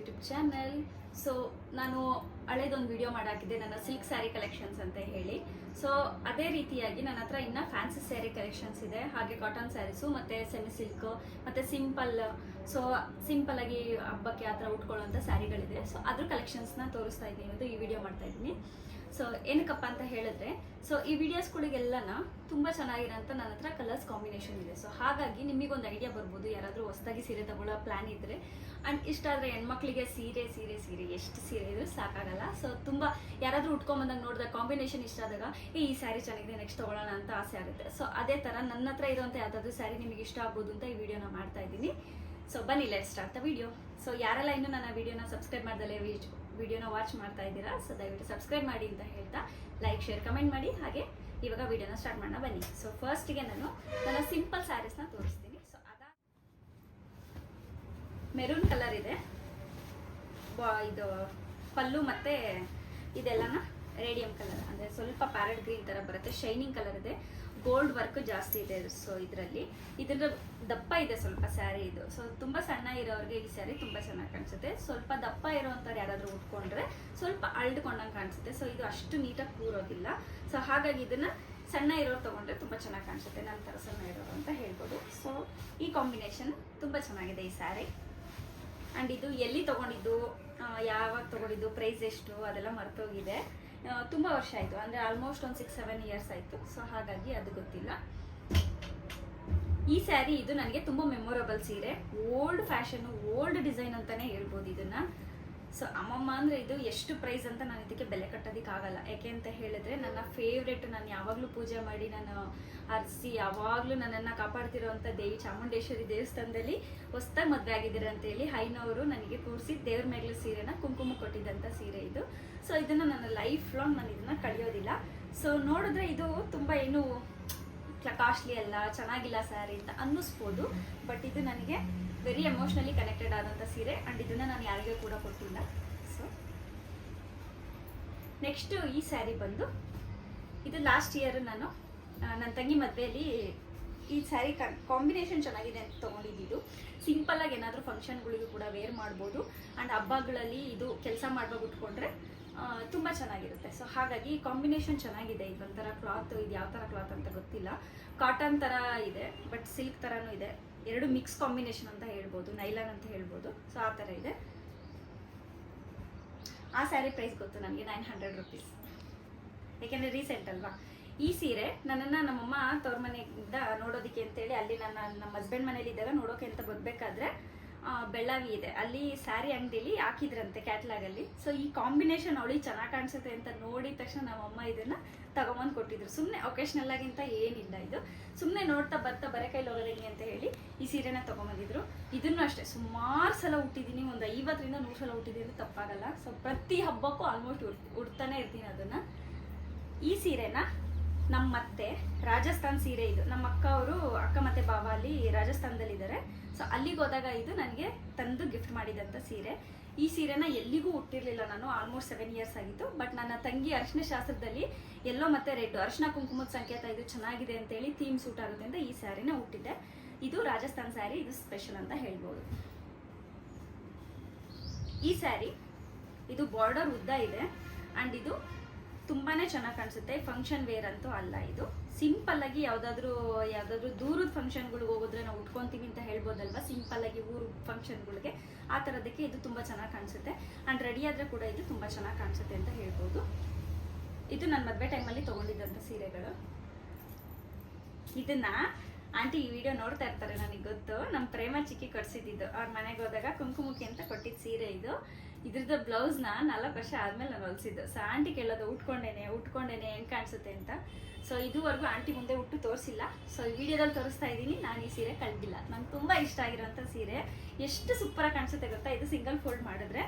YouTube channel. So ನಾನು ಹಳೇದೊಂದು video ಮಾಡಾಕಿದ್ದೆ ನನ್ನ silk sari collections ಅಂತ ಹೇಳಿ. ಸೊ ಅದೇ ರೀತಿಯಾಗಿ ನನ್ನ ಹತ್ರ ಇನ್ನು ಫ್ಯಾನ್ಸಿ ಸ್ಯಾರಿ ಕಲೆಕ್ಷನ್ಸ್ ಇದೆ, ಹಾಗೆ ಕಾಟನ್ ಸ್ಯಾರೀಸು ಮತ್ತು ಸೆಮಿ ಸಿಲ್ಕ್ ಮತ್ತು ಸೊ ಸಿಂಪಲ್ ಆಗಿ ಹಬ್ಬಕ್ಕೆ ಆ ಥರ ಉಟ್ಕೊಳ್ಳೋಂಥ ಸ್ಯಾರಿಗಳಿದೆ. ಸೊ ಅದ್ರ ಕಲೆಕ್ಷನ್ಸ್ನ ತೋರಿಸ್ತಾ ಇದ್ದೀನಿ, ಇವತ್ತು ಈ ವಿಡಿಯೋ ಮಾಡ್ತಾ ಇದ್ದೀನಿ. ಸೊ ಏನಕ್ಕಪ್ಪ ಅಂತ ಹೇಳಿದ್ರೆ, ಸೊ ಈ ವಿಡಿಯೋಸ್ಗಳಿಗೆಲ್ಲನ ತುಂಬ ಚೆನ್ನಾಗಿರೋಂಥ ನನ್ನ ಹತ್ರ ಕಲರ್ಸ್ ಕಾಂಬಿನೇಷನ್ ಇದೆ. ಸೊ ಹಾಗಾಗಿ ನಿಮಗೊಂದು ಐಡಿಯಾ ಬರ್ಬೋದು, ಯಾರಾದರೂ ಹೊಸದಾಗಿ ಸೀರೆ ತಗೊಳ್ಳೋ ಪ್ಲ್ಯಾನ್ ಇದ್ದರೆ. ಆ್ಯಂಡ್ ಇಷ್ಟ ಆದರೆ ಹೆಣ್ಮಕ್ಳಿಗೆ ಸೀರೆ ಎಷ್ಟು ಸೀರೆ ಇದ್ರೂ ಸಾಕಾಗಲ್ಲ. ಸೊ ತುಂಬ ಯಾರಾದರೂ ಉಟ್ಕೊಂಬಂದಾಗ ನೋಡಿದಾಗ ಕಾಂಬಿನೇಷನ್ ಇಷ್ಟ ಆದಾಗ ಈ ಸ್ಯಾರಿ ಚೆನ್ನಾಗಿದೆ, ನೆಕ್ಸ್ಟ್ ತೊಗೊಳ್ಳೋಣ ಅಂತ ಆಸೆ ಆಗುತ್ತೆ. ಸೊ ಅದೇ ಥರ ನನ್ನ ಹತ್ರ ಇರೋಂಥ ಯಾವುದಾದ್ರೂ ಸ್ಯಾರಿ ನಿಮಗೆ ಇಷ್ಟ ಆಗ್ಬೋದು ಅಂತ ಈ ವಿಡಿಯೋನ ಮಾಡ್ತಾ ಇದ್ದೀನಿ. ಸೊ ಬನ್ನಿ, let's start the video. So ಯಾರೆಲ್ಲ ಇನ್ನೂ ನನ್ನ ವಿಡಿಯೋನ ಸಬ್ಸ್ಕ್ರೈಬ್ ಮಾಡ್ದಲೇ ವಿಡಿಯೋನ ವಾಚ್ ಮಾಡ್ತಾ ಇದ್ದೀರಾ, ಸೊ ದಯವಿಟ್ಟು ಸಬ್ಸ್ಕ್ರೈಬ್ ಮಾಡಿ ಅಂತ ಹೇಳ್ತಾ ಲೈಕ್, ಶೇರ್, ಕಮೆಂಟ್ ಮಾಡಿ. ಹಾಗೆ ಇವಾಗ ವಿಡಿಯೋನ ಸ್ಟಾರ್ಟ್ ಮಾಡೋಣ ಬನ್ನಿ. ಸೊ ಫಸ್ಟಿಗೆ ನಾನು ನನ್ನ ಸಿಂಪಲ್ ಸ್ಯಾರೀಸ್ನ ತೋರಿಸ್ತೀನಿ. ಸೊ ಮೆರೂನ್ ಕಲರ್ ಇದೆ, ಇದು ಪಲ್ಲು ಮತ್ತು ಇದೆಲ್ಲನ ರೇಡಿಯಂ ಕಲರ್, ಅಂದರೆ ಸ್ವಲ್ಪ ಪ್ಯಾರೆಟ್ ಗ್ರೀನ್ ಥರ ಬರುತ್ತೆ. ಶೈನಿಂಗ್ ಕಲರ್ ಇದೆ, ಗೋಲ್ಡ್ ವರ್ಕ್ ಜಾಸ್ತಿ ಇದೆ. ಸೊ ಇದರಲ್ಲಿ ಇದರ ದಪ್ಪ ಇದೆ ಸ್ವಲ್ಪ ಸ್ಯಾರಿ ಇದು. ಸೊ ತುಂಬ ಸಣ್ಣ ಇರೋರಿಗೆ ಈ ಸ್ಯಾರಿ ತುಂಬ ಚೆನ್ನಾಗಿ ಕಾಣಿಸುತ್ತೆ. ಸ್ವಲ್ಪ ದಪ್ಪ ಇರೋವಂಥವ್ರು ಯಾರಾದರೂ ಉಟ್ಕೊಂಡ್ರೆ ಸ್ವಲ್ಪ ಅಳ್ದುಕೊಂಡಂಗೆ ಕಾಣಿಸುತ್ತೆ. ಸೊ ಇದು ಅಷ್ಟು ನೀಟಾಗಿ ಕೂರೋದಿಲ್ಲ. ಸೊ ಹಾಗಾಗಿ ಇದನ್ನು ಸಣ್ಣ ಇರೋರು ತೊಗೊಂಡ್ರೆ ತುಂಬ ಚೆನ್ನಾಗಿ ಕಾಣಿಸುತ್ತೆ, ನನ್ನ ಥರ ಸಣ್ಣ ಇರೋರು ಅಂತ ಹೇಳ್ಬೋದು. ಸೊ ಈ ಕಾಂಬಿನೇಷನ್ ತುಂಬ ಚೆನ್ನಾಗಿದೆ ಈ ಸ್ಯಾರಿ. ಆ್ಯಂಡ್ ಇದು ಎಲ್ಲಿ ತೊಗೊಂಡಿದ್ದು, ಯಾವಾಗ ತೊಗೊಂಡಿದ್ದು, ಪ್ರೈಸ್ ಎಷ್ಟು ಅದೆಲ್ಲ ಮರ್ತೋಗಿದೆ. ತುಂಬ ವರ್ಷ ಆಯಿತು, ಅಂದರೆ ಆಲ್ಮೋಸ್ಟ್ ಒಂದು 6-7 ಇಯರ್ಸ್ ಆಯಿತು. ಸೊ ಹಾಗಾಗಿ ಅದು ಗೊತ್ತಿಲ್ಲ. ಈ ಸ್ಯಾರಿ ಇದು ನನಗೆ ತುಂಬ ಮೆಮೊರಬಲ್ ಸೀರೆ, ಓಲ್ಡ್ ಫ್ಯಾಷನು, ಓಲ್ಡ್ ಡಿಸೈನ್ ಅಂತಲೇ ಹೇಳ್ಬೋದು ಇದನ್ನು. ಸೊ ಅಮ್ಮಮ್ಮ ಅಂದರೆ ಇದು ಎಷ್ಟು ಪ್ರೈಸ್ ಅಂತ ನಾನು ಇದಕ್ಕೆ ಬೆಲೆ ಕಟ್ಟೋದಕ್ಕಾಗಲ್ಲ. ಯಾಕೆ ಅಂತ ಹೇಳಿದ್ರೆ ನನ್ನ ಫೇವ್ರೆಟ್, ನಾನು ಯಾವಾಗಲೂ ಪೂಜೆ ಮಾಡಿ ನಾನು ಅರ್ಸಿ ಯಾವಾಗಲೂ ನನ್ನನ್ನು ಕಾಪಾಡ್ತಿರೋವಂಥ ದೇವಿ ಚಾಮುಂಡೇಶ್ವರಿ ದೇವಸ್ಥಾನದಲ್ಲಿ ಹೊಸ್ದಾಗಿ ಮದುವೆ ಆಗಿದ್ದೀರ ಅಂತೇಳಿ ಹೈನವರು ನನಗೆ ಕೂರಿಸಿ ದೇವ್ರ ಮೇಗ್ಲು ಸೀರೆನ ಕುಂಕುಮ ಕೊಟ್ಟಿದ್ದಂಥ ಸೀರೆ ಇದು. ಸೊ ಇದನ್ನು ನನ್ನ ಲೈಫ್ ಲಾಂಗ್ ನಾನು ಇದನ್ನು ಕಳೆಯೋದಿಲ್ಲ. ಸೊ ನೋಡಿದ್ರೆ ಇದು ತುಂಬ ಏನು ಕಾಸ್ಟ್ಲಿ ಅಲ್ಲ, ಚೆನ್ನಾಗಿಲ್ಲ ಸ್ಯಾರಿ ಅಂತ ಅನ್ನಿಸ್ಬೋದು, ಬಟ್ ಇದು ನನಗೆ ವೆರಿ ಎಮೋಷ್ನಲಿ ಕನೆಕ್ಟೆಡ್ ಆದಂಥ ಸೀರೆ. ಆ್ಯಂಡ್ ಇದನ್ನು ನಾನು ಯಾರಿಗೂ ಕೂಡ ಕೊಟ್ಟಿಲ್ಲ. ಸೊ ನೆಕ್ಸ್ಟು ಈ ಸ್ಯಾರಿ ಬಂದು, ಇದು ಲಾಸ್ಟ್ ಇಯರ್ ನಾನು ನನ್ನ ತಂಗಿ ಮದುವೆಯಲ್ಲಿ ಈ ಸ್ಯಾರಿ ಕಾಂಬಿನೇಷನ್ ಚೆನ್ನಾಗಿದೆ ಅಂತ ತೊಗೊಂಡಿದ್ದು. ಸಿಂಪಲ್ಲಾಗಿ ಏನಾದರೂ ಫಂಕ್ಷನ್ಗಳಿಗೂ ಕೂಡ ವೇರ್ ಮಾಡ್ಬೋದು. ಆ್ಯಂಡ್ ಹಬ್ಬಗಳಲ್ಲಿ ಇದು ಕೆಲಸ ಮಾಡುವಾಗ ಉಟ್ಕೊಂಡ್ರೆ ತುಂಬ ಚೆನ್ನಾಗಿರುತ್ತೆ. ಸೊ ಹಾಗಾಗಿ ಕಾಂಬಿನೇಷನ್ ಚೆನ್ನಾಗಿದೆ. ಇದೊಂಥರ ಕ್ಲಾತ್, ಇದು ಯಾವ ಥರ ಕ್ಲಾತ್ ಅಂತ ಗೊತ್ತಿಲ್ಲ, ಕಾಟನ್ ಥರ ಇದೆ ಬಟ್ ಸಿಲ್ಕ್ ಥರನೂ ಇದೆ, ಎರಡು ಮಿಕ್ಸ್ ಕಾಂಬಿನೇಷನ್ ಅಂತ ಹೇಳ್ಬೋದು, ನೈಲಾನ್ ಅಂತ ಹೇಳ್ಬೋದು. ಸೊ ಆ ಥರ ಇದೆ. ಆ ಸ್ಯಾರಿ ಪ್ರೈಸ್ ಗೊತ್ತು ನನಗೆ, 900 rupees. ಯಾಕೆಂದರೆ ರೀಸೆಂಟ್ ಅಲ್ವಾ. ಈ ಸೀರೆ ನನ್ನನ್ನು ನಮ್ಮಮ್ಮ ತವ್ರ ಮನೆಯಿಂದ ನೋಡೋದಕ್ಕೆ ಅಂತೇಳಿ ಅಲ್ಲಿ ನಮ್ಮ ಹಸ್ಬೆಂಡ್ ಮನೇಲಿ ಇದ್ದಾಗ ನೋಡೋಕೆ ಅಂತ ಬರಬೇಕಾದ್ರೆ ಬೆಳ್ಳಾವಿ ಇದೆ, ಅಲ್ಲಿ ಸ್ಯಾರಿ ಅಂಗಡಿಲಿ ಹಾಕಿದ್ರಂತೆ ಕ್ಯಾಟ್ಲಾಗಲ್ಲಿ. ಸೊ ಈ ಕಾಂಬಿನೇಷನ್ ಅವಳಿಗೆ ಚೆನ್ನಾಗಿ ಕಾಣಿಸುತ್ತೆ ಅಂತ ನೋಡಿದ ತಕ್ಷಣ ನಮ್ಮಮ್ಮ ಇದನ್ನು ತಗೊಂಬಂದು ಕೊಟ್ಟಿದ್ರು. ಸುಮ್ಮನೆ ಒಕೇಶ್ನಲ್ ಆಗಿಂತ ಏನಿಲ್ಲ, ಇದು ಸುಮ್ಮನೆ ನೋಡ್ತಾ ಬರ್ತಾ ಬರೆ ಕೈಲಿ ಹೋಗೋದಂಗೆ ಅಂತ ಹೇಳಿ ಈ ಸೀರೆನ ತೊಗೊಂಬಂದಿದ್ರು. ಇದನ್ನು ಅಷ್ಟೇ ಸುಮಾರು ಸಲ ಉಟ್ಟಿದ್ದೀನಿ, ಒಂದು 50ರಿಂದ 100 ಸಲ ಉಟ್ಟಿದ್ದೀನಿ ಅಂದ್ರೆ ತಪ್ಪಾಗಲ್ಲ. ಸೊ ಪ್ರತಿ ಹಬ್ಬಕ್ಕೂ ಆಲ್ಮೋಸ್ಟ್ ಉಡ್ತಾನೆ ಇರ್ತೀನಿ ಅದನ್ನು. ಈ ಸೀರೆನ ನಮ್ಮ ಮತ್ತೆ ರಾಜಸ್ಥಾನ್ ಸೀರೆ ಇದು, ನಮ್ಮ ಅಕ್ಕ ಮತ್ತು ಬಾವ ಅಲ್ಲಿ ರಾಜಸ್ಥಾನದಲ್ಲಿದ್ದಾರೆ. ಸೊ ಅಲ್ಲಿಗೆ ಹೋದಾಗ ಇದು ನನಗೆ ತಂದು ಗಿಫ್ಟ್ ಮಾಡಿದಂಥ ಸೀರೆ. ಈ ಸೀರೆನ ಎಲ್ಲಿಗೂ ಹುಟ್ಟಿರಲಿಲ್ಲ ನಾನು, ಆಲ್ಮೋಸ್ಟ್ 7 ಇಯರ್ಸ್ ಆಗಿತ್ತು. ಬಟ್ ನನ್ನ ತಂಗಿ ಅರಿಶಿನ ಶಾಸ್ತ್ರದಲ್ಲಿ ಎಲ್ಲೋ ಮತ್ತು ರೆಡ್, ಅರಿಶಿನ ಕುಂಕುಮದ ಸಂಕೇತ ಇದು ಚೆನ್ನಾಗಿದೆ ಅಂತೇಳಿ ಥೀಮ್ ಸೂಟ್ ಆಗುತ್ತೆ ಅಂತ ಈ ಸ್ಯಾರಿನ ಹುಟ್ಟಿದ್ದೆ. ಇದು ರಾಜಸ್ಥಾನ್ ಸ್ಯಾರಿ, ಇದು ಸ್ಪೆಷಲ್ ಅಂತ ಹೇಳ್ಬೋದು. ಈ ಸ್ಯಾರಿ ಇದು ಬಾರ್ಡರ್ ಉದ್ದ ಇದೆ ಆ್ಯಂಡ್ ಇದು ತುಂಬಾ ಚೆನ್ನಾಗಿ ಕಾಣಿಸುತ್ತೆ. ಫಂಕ್ಷನ್ ವೇರ್ ಅಂತೂ ಅಲ್ಲ, ಇದು ಸಿಂಪಲ್ಲಾಗಿ ಯಾವುದಾದ್ರೂ ದೂರದ ಫಂಕ್ಷನ್ಗಳಿಗೆ ಹೋಗೋದ್ರೆ ನಾವು ಉಟ್ಕೊತೀವಿ ಅಂತ ಹೇಳ್ಬೋದಲ್ವ, ಸಿಂಪಲ್ಲಾಗಿ ಊರು ಫಂಕ್ಷನ್ಗಳಿಗೆ ಆ ಥರದಕ್ಕೆ ಇದು ತುಂಬ ಚೆನ್ನಾಗಿ ಕಾಣಿಸುತ್ತೆ. ಆ್ಯಂಡ್ ರೆಡಿ ಆದರೆ ಕೂಡ ಇದು ತುಂಬ ಚೆನ್ನಾಗಿ ಕಾಣಿಸುತ್ತೆ ಅಂತ ಹೇಳ್ಬೋದು. ಇದು ನನ್ನ ಮದುವೆ ಟೈಮಲ್ಲಿ ತೊಗೊಂಡಿದ್ದಂಥ ಸೀರೆಗಳು. ಇದನ್ನು ಆಂಟಿ ಈ ವಿಡಿಯೋ ನೋಡ್ತಾ ಇರ್ತಾರೆ, ನನಗೆ ಗೊತ್ತು. ನಮ್ಮ ಪ್ರೇಮ ಚಿಕ್ಕಿ ಕೊಡಿಸಿದ್ದು ಅವ್ರ ಮನೆಗೆ ಹೋದಾಗ ಕುಂಕುಮಕ್ಕೆ ಅಂತ ಕೊಟ್ಟಿದ್ದ ಸೀರೆ ಇದು. ಇದ್ರದ್ದು ಬ್ಲೌಸ್ನ 4 ವರ್ಷ ಆದಮೇಲೆ ನಾನು ಹೊಲಿಸಿದ್ದು. ಸೊ ಆಂಟಿ ಕೇಳೋದು ಉಟ್ಕೊಂಡೇನೆ ಹೆಂಗೆ ಕಾಣಿಸುತ್ತೆ ಅಂತ. ಸೊ ಇದುವರೆಗೂ ಆಂಟಿ ಮುಂದೆ ಉಟ್ಟು ತೋರಿಸಿಲ್ಲ. ಸೊ ಈ ವಿಡಿಯೋದಲ್ಲಿ ತೋರಿಸ್ತಾ ಇದ್ದೀನಿ. ನಾನು ಈ ಸೀರೆ ಕಳೆದಿಲ್ಲ, ನಂಗೆ ತುಂಬ ಇಷ್ಟ ಆಗಿರೋಂಥ ಸೀರೆ. ಎಷ್ಟು ಸೂಪರಾಗಿ ಕಾಣಿಸುತ್ತೆ ಗೊತ್ತಾ, ಇದು ಸಿಂಗಲ್ ಫೋಲ್ಡ್ ಮಾಡಿದ್ರೆ.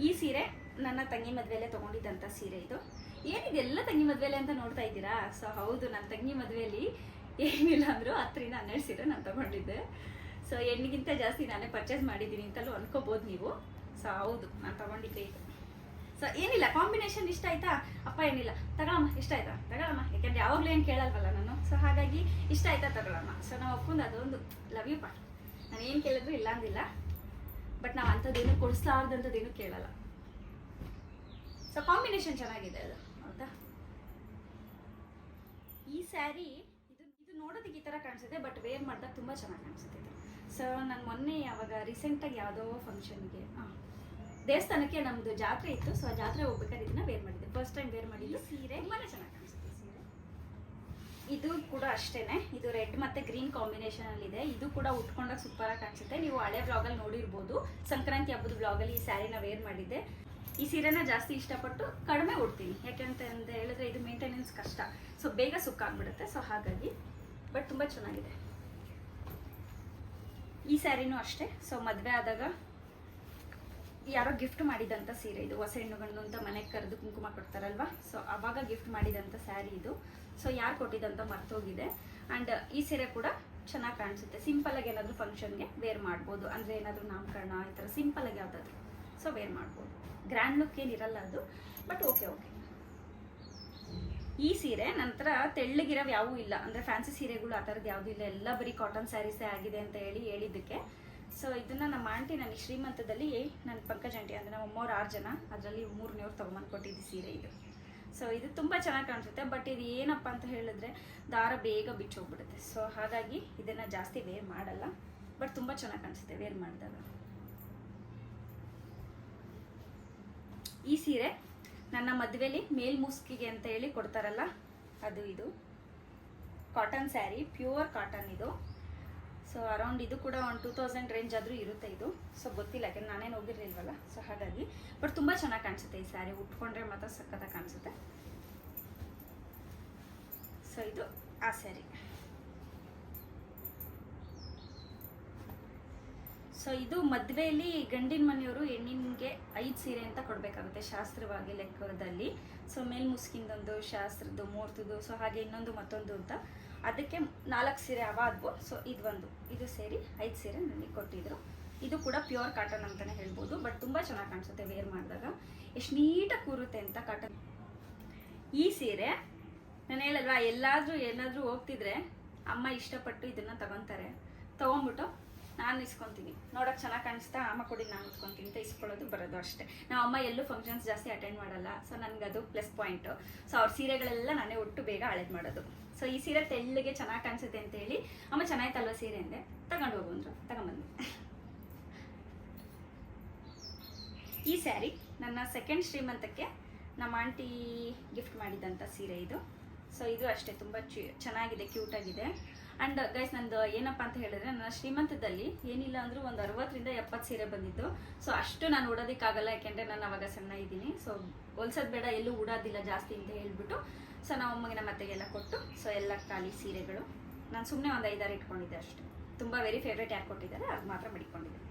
ಈ ಸೀರೆ ನನ್ನ ತಂಗಿ ಮದುವೆಯಲ್ಲೇ ತೊಗೊಂಡಿದ್ದಂಥ ಸೀರೆ ಇದು. ಏನಿದೆಲ್ಲ ತಂಗಿ ಮದುವೆಲೆ ಅಂತ ನೋಡ್ತಾ ಇದ್ದೀರಾ. ಸೊ ಹೌದು, ನನ್ನ ತಂಗಿ ಮದುವೆಯಲ್ಲಿ ಏನಿಲ್ಲ ಅಂದರೂ 10ರಿಂದ 12 ಸೀರೆ ನಾನು ತೊಗೊಂಡಿದ್ದೆ. ಸೊ ಹೆಣ್ಣಿಗಿಂತ ಜಾಸ್ತಿ ನಾನೇ ಪರ್ಚೇಸ್ ಮಾಡಿದ್ದೀನಿ ಅಂತಲೂ ಅನ್ಕೋಬೋದು ನೀವು. ಸೊ ಹೌದು, ನಾನು ತೊಗೊಂಡಿದ್ದೆ ಇದು. ಸೊ ಏನಿಲ್ಲ, ಕಾಂಬಿನೇಷನ್ ಇಷ್ಟ ಆಯ್ತಾ ಅಪ್ಪ, ಏನಿಲ್ಲ ತಗೊಳಮ್ಮ, ಇಷ್ಟ ಆಯ್ತಾ ತಗೊಳಮ್ಮ, ಯಾಕೆಂದರೆ ಯಾವಾಗಲೂ ಏನು ಕೇಳಲ್ವಲ್ಲ ನಾನು. ಸೊ ಹಾಗಾಗಿ ಇಷ್ಟ ಆಯ್ತಾ ತಗೊಳಮ್ಮ. ಸೊ ನಾವು ಒಪ್ಕೊಂಡು ಅದೊಂದು ಲವ್ ಯು ಪಾ, ನಾನು ಏನು ಕೇಳಿದ್ರು ಇಲ್ಲ ಅಂದಿಲ್ಲ, ಬಟ್ ನಾವು ಅಂಥದ್ದೇನು ಕೊಡಿಸ್ಲಾರ್ದಂಥದ್ದೇನು ಕೇಳಲ್ಲ. ಸೊ ಕಾಂಬಿನೇಷನ್ ಚೆನ್ನಾಗಿದೆ ಅದು, ಹೌದಾ? ಈ ಸ್ಯಾರಿ ಇದು ನೋಡೋದಕ್ಕೆ ಈ ಥರ ಕಾಣಿಸುತ್ತೆ, ಬಟ್ ವೇರ್ ಮಾಡಿದಾಗ ತುಂಬ ಚೆನ್ನಾಗಿ ಕಾಣಿಸುತ್ತೆ ಇದು. ಸೊ ನಾನು ಮೊನ್ನೆ ಯಾವಾಗ ರೀಸೆಂಟಾಗಿ ಯಾವುದೋ ಫಂಕ್ಷನ್ಗೆ ದೇವಸ್ಥಾನಕ್ಕೆ ನಮ್ಮದು ಜಾತ್ರೆ ಇತ್ತು. ಸೊ ಆ ಜಾತ್ರೆ ಹೋಗ್ಬೇಕಾದ್ರೆ ಇದನ್ನ ವೇರ್ ಮಾಡಿದ್ದೆ, ಫಸ್ಟ್ ಟೈಮ್ ವೇರ್ ಮಾಡಿದ್ದು. ಸೀರೆ ತುಂಬಾ ಚೆನ್ನಾಗಿ ಕಾಣಿಸುತ್ತೆ ಸೀರೆ. ಇದು ಕೂಡ ಅಷ್ಟೇನೆ, ಇದು ರೆಡ್ ಮತ್ತೆ ಗ್ರೀನ್ ಕಾಂಬಿನೇಷನ್ ಅಲ್ಲಿ ಇದೆ. ಇದು ಕೂಡ ಉಟ್ಕೊಂಡಾಗ ಸೂಪರ್ ಆಗಿ ಕಾಣಿಸುತ್ತೆ. ನೀವು ಹಳೆ ಬ್ಲಾಗಲ್ಲಿ ನೋಡಿರ್ಬೋದು, ಸಂಕ್ರಾಂತಿ ಹಬ್ಬದ ಬ್ಲಾಗಲ್ಲಿ ಈ ಸ್ಯಾರಿನ ವೇರ್ ಮಾಡಿದ್ದೆ. ಈ ಸೀರೆನ ಜಾಸ್ತಿ ಇಷ್ಟಪಟ್ಟು ಕಡಿಮೆ ಉಡ್ತೀನಿ, ಯಾಕೆಂತ ಹೇಳಿದ್ರೆ ಇದು ಮೇಂಟೆನೆನ್ಸ್ ಕಷ್ಟ, ಸೊ ಬೇಗ ಸುಕ್ಕಾಗ್ಬಿಡುತ್ತೆ. ಸೊ ಹಾಗಾಗಿ ಬಟ್ ತುಂಬ ಚೆನ್ನಾಗಿದೆ. ಈ ಸ್ಯಾರಿನೂ ಅಷ್ಟೇ. ಸೊ ಮದುವೆ ಆದಾಗ ಯಾರೋ ಗಿಫ್ಟ್ ಮಾಡಿದಂಥ ಸೀರೆ ಇದು. ಹೊಸ ಹೆಣ್ಣುಗಂಡು ಅಂತ ಮನೆಗೆ ಕರೆದು ಕುಂಕುಮ ಕೊಡ್ತಾರಲ್ವಾ, ಸೊ ಅವಾಗ ಗಿಫ್ಟ್ ಮಾಡಿದಂಥ ಸ್ಯಾರಿ ಇದು. ಸೊ ಯಾರು ಕೊಟ್ಟಿದ್ದಂತ ಮರ್ತೋಗಿದೆ. ಆ್ಯಂಡ್ ಈ ಸೀರೆ ಕೂಡ ಚೆನ್ನಾಗಿ ಕಾಣಿಸುತ್ತೆ. ಸಿಂಪಲಾಗಿ ಏನಾದರೂ ಫಂಕ್ಷನ್ಗೆ ವೇರ್ ಮಾಡ್ಬೋದು, ಅಂದರೆ ಏನಾದರೂ ನಾಮಕರಣ ಈ ಥರ ಸಿಂಪಲಾಗಿ ಯಾವುದಾದ್ರು ಸೊ ವೇರ್ ಮಾಡ್ಬೋದು. ಗ್ರ್ಯಾಂಡ್ ಲುಕ್ ಏನಿರಲ್ಲ ಅದು, ಬಟ್ ಓಕೆ. ಈ ಸೀರೆ ನಂತರ ತೆಳ್ಳಗಿರೋ ಯಾವೂ ಇಲ್ಲ, ಅಂದರೆ ಫ್ಯಾನ್ಸಿ ಸೀರೆಗಳು ಆ ಥರದ್ದು ಯಾವುದೂ ಇಲ್ಲ, ಎಲ್ಲ ಬರೀ ಕಾಟನ್ ಸ್ಯಾರೀಸೇ ಆಗಿದೆ ಅಂತ ಹೇಳಿದ್ದಕ್ಕೆ. ಸೊ ಇದನ್ನು ನಮ್ಮ ಆಂಟಿ ನನಗೆ ಶ್ರೀಮಂತದಲ್ಲಿ ನನ್ನ ಪಂಕಜ್ ಆಂಟಿ ಅಂದರೆ ನಮ್ಮ ಅಮ್ಮವ್ರು 6 ಜನ, ಅದರಲ್ಲಿ 3ನೇವ್ರು ತೊಗೊಂಬಂದು ಕೊಟ್ಟಿದ್ದು ಸೀರೆ ಇದು. ಸೊ ಇದು ತುಂಬ ಚೆನ್ನಾಗಿ ಕಾಣಿಸುತ್ತೆ, ಬಟ್ ಇದು ಏನಪ್ಪ ಅಂತ ಹೇಳಿದ್ರೆ ದಾರ ಬೇಗ ಬಿಚ್ಚೋಗ್ಬಿಡುತ್ತೆ. ಸೊ ಹಾಗಾಗಿ ಇದನ್ನು ಜಾಸ್ತಿ ವೇರ್ ಮಾಡಲ್ಲ, ಬಟ್ ತುಂಬ ಚೆನ್ನಾಗಿ ಕಾಣಿಸುತ್ತೆ ವೇರ್ ಮಾಡಿದಾಗ. ಈ ಸೀರೆ ನನ್ನ ಮದುವೆಲಿ ಮೇಲ್ಮುಸ್ಕಿಗೆ ಅಂತ ಹೇಳಿ ಕೊಡ್ತಾರಲ್ಲ, ಅದು ಇದು ಕಾಟನ್ ಸ್ಯಾರಿ, ಪ್ಯೂರ್ ಕಾಟನ್ ಇದು. ಸೊ ಅರೌಂಡ್ ಇದು ಕೂಡ ಒಂದು 2000 ರೇಂಜ್ ಆದರೂ ಇರುತ್ತೆ ಇದು. ಸೊ ಗೊತ್ತಿಲ್ಲ, ಯಾಕೆಂದ್ರೆ ನಾನೇನು ಹೋಗಿರ್ಲಿಲ್ವಲ್ಲ. ಸೊ ಹಾಗಾಗಿ ಬಟ್ ತುಂಬ ಚೆನ್ನಾಗಿ ಕಾಣಿಸುತ್ತೆ ಈ ಸ್ಯಾರಿ, ಉಟ್ಕೊಂಡ್ರೆ ಮಾತ್ರ ಸಖತ್ತಾಗಿ ಕಾಣಿಸುತ್ತೆ. ಸೊ ಇದು ಆ ಸ್ಯಾರಿ. ಸೊ ಇದು ಮದುವೆಯಲ್ಲಿ ಗಂಡಿನ ಮನೆಯವರು ಹೆಣ್ಣಿನ್ಗೆ 5 ಸೀರೆ ಅಂತ ಕೊಡಬೇಕಾಗುತ್ತೆ ಶಾಸ್ತ್ರವಾಗಿ ಲೆಕ್ಕದಲ್ಲಿ. ಸೊ ಮೇಲ್ಮುಸ್ಕಿಂದೊಂದು, ಶಾಸ್ತ್ರದ್ದು, ಮುಹೂರ್ತದ್ದು, ಸೊ ಹಾಗೆ ಇನ್ನೊಂದು ಮತ್ತೊಂದು ಅಂತ. ಅದಕ್ಕೆ 4 ಸೀರೆ ಅವಾದ್ವು. ಸೊ ಇದು ಸೇರಿ 5 ಸೀರೆ ನನಗೆ ಕೊಟ್ಟಿದ್ರು. ಇದು ಕೂಡ ಪ್ಯೂರ್ ಕಾಟನ್ ಅಂತಲೇ ಹೇಳ್ಬೋದು, ಬಟ್ ತುಂಬ ಚೆನ್ನಾಗಿ ಕಾಣಿಸುತ್ತೆ ವೇರ್ ಮಾಡಿದಾಗ, ಎಷ್ಟು ನೀಟಾಗಿ ಕೂರುತ್ತೆ ಅಂತ ಕಾಟನ್. ಈ ಸೀರೆ ನಾನು ಹೇಳಲ್ವಾ, ಏನಾದರೂ ಹೋಗ್ತಿದ್ರೆ ಅಮ್ಮ ಇಷ್ಟಪಟ್ಟು ಇದನ್ನು ತಗೊತಾರೆ, ತೊಗೊಂಬಿಟ್ಟು ನಾನು ಇಸ್ಕೊತೀನಿ. ನೋಡೋಕೆ ಚೆನ್ನಾಗಿ ಕಾಣಿಸ್ತಾ ಅಮ್ಮ ಕೊಡಿ ನಾನು ಉಟ್ಕೊತೀನಿ ಅಂತ ಇಸ್ಕೊಳ್ಳೋದು ಬರೋದು ಅಷ್ಟೇ. ನಾವು ಅಮ್ಮ ಎಲ್ಲೂ ಫಂಕ್ಷನ್ಸ್ ಜಾಸ್ತಿ ಅಟೆಂಡ್ ಮಾಡಲ್ಲ. ಸೊ ನನಗದು ಪ್ಲಸ್ ಪಾಯಿಂಟು. ಸೊ ಅವ್ರ ಸೀರೆಗಳೆಲ್ಲ ನಾನೇ ಒಟ್ಟು ಬೇಗ ಹಳೇದು ಮಾಡೋದು. ಸೊ ಈ ಸೀರೆ ತೆಳ್ಳಗೆ ಚೆನ್ನಾಗಿ ಕಾಣಿಸುತ್ತೆ ಅಂತೇಳಿ ಅಮ್ಮ ಚೆನ್ನಾಯ್ತಲ್ವ ಸೀರೆ ಅಂದೆ, ತಗೊಂಡು ಹೋಗು ಅಂದರು, ತಗೊಂಬಂದು. ಈ ಸ್ಯಾರಿ ನನ್ನ ಸೆಕೆಂಡ್ ಶ್ರೀಮಂತಕ್ಕೆ ನಮ್ಮ ಆಂಟಿ ಗಿಫ್ಟ್ ಮಾಡಿದಂಥ ಸೀರೆ ಇದು. ಸೊ ಇದು ಅಷ್ಟೇ ತುಂಬ ಚೆನ್ನಾಗಿದೆ, ಕ್ಯೂಟಾಗಿದೆ. ಆ್ಯಂಡ್ ಗೈಸ್, ನಂದು ಏನಪ್ಪ ಅಂತ ಹೇಳಿದ್ರೆ, ನನ್ನ ಶ್ರೀಮಂತದಲ್ಲಿ ಏನಿಲ್ಲ ಅಂದರೂ ಒಂದು 60ರಿಂದ 70 ಸೀರೆ ಬಂದಿತ್ತು. ಸೊ ಅಷ್ಟು ನಾನು ಉಡೋದಕ್ಕಾಗಲ್ಲ, ಯಾಕೆಂದರೆ ನಾನು ಅವಾಗ ಸಣ್ಣ ಇದ್ದೀನಿ. ಸೊ ಹೊಲ್ಸೋದು ಬೇಡ, ಎಲ್ಲೂ ಉಡೋದಿಲ್ಲ ಜಾಸ್ತಿ ಅಂತ ಹೇಳ್ಬಿಟ್ಟು ಸೊ ನಾವು ಅಮ್ಮಗೆ ನಮ್ಮ ಅತ್ತೆಗೆಲ್ಲ ಕೊಟ್ಟು, ಸೊ ಎಲ್ಲ ಖಾಲಿ ಸೀರೆಗಳು ನಾನು ಸುಮ್ಮನೆ ಒಂದು 5-6 ಇಟ್ಕೊಂಡಿದ್ದೆ ಅಷ್ಟೇ. ತುಂಬ ವೆರಿ ಫೇವ್ರೇಟ್ ಯಾರು ಕೊಟ್ಟಿದ್ದಾರೆ ಅದು ಮಾತ್ರ ಮಡಿಕೊಂಡಿದ್ದೆ.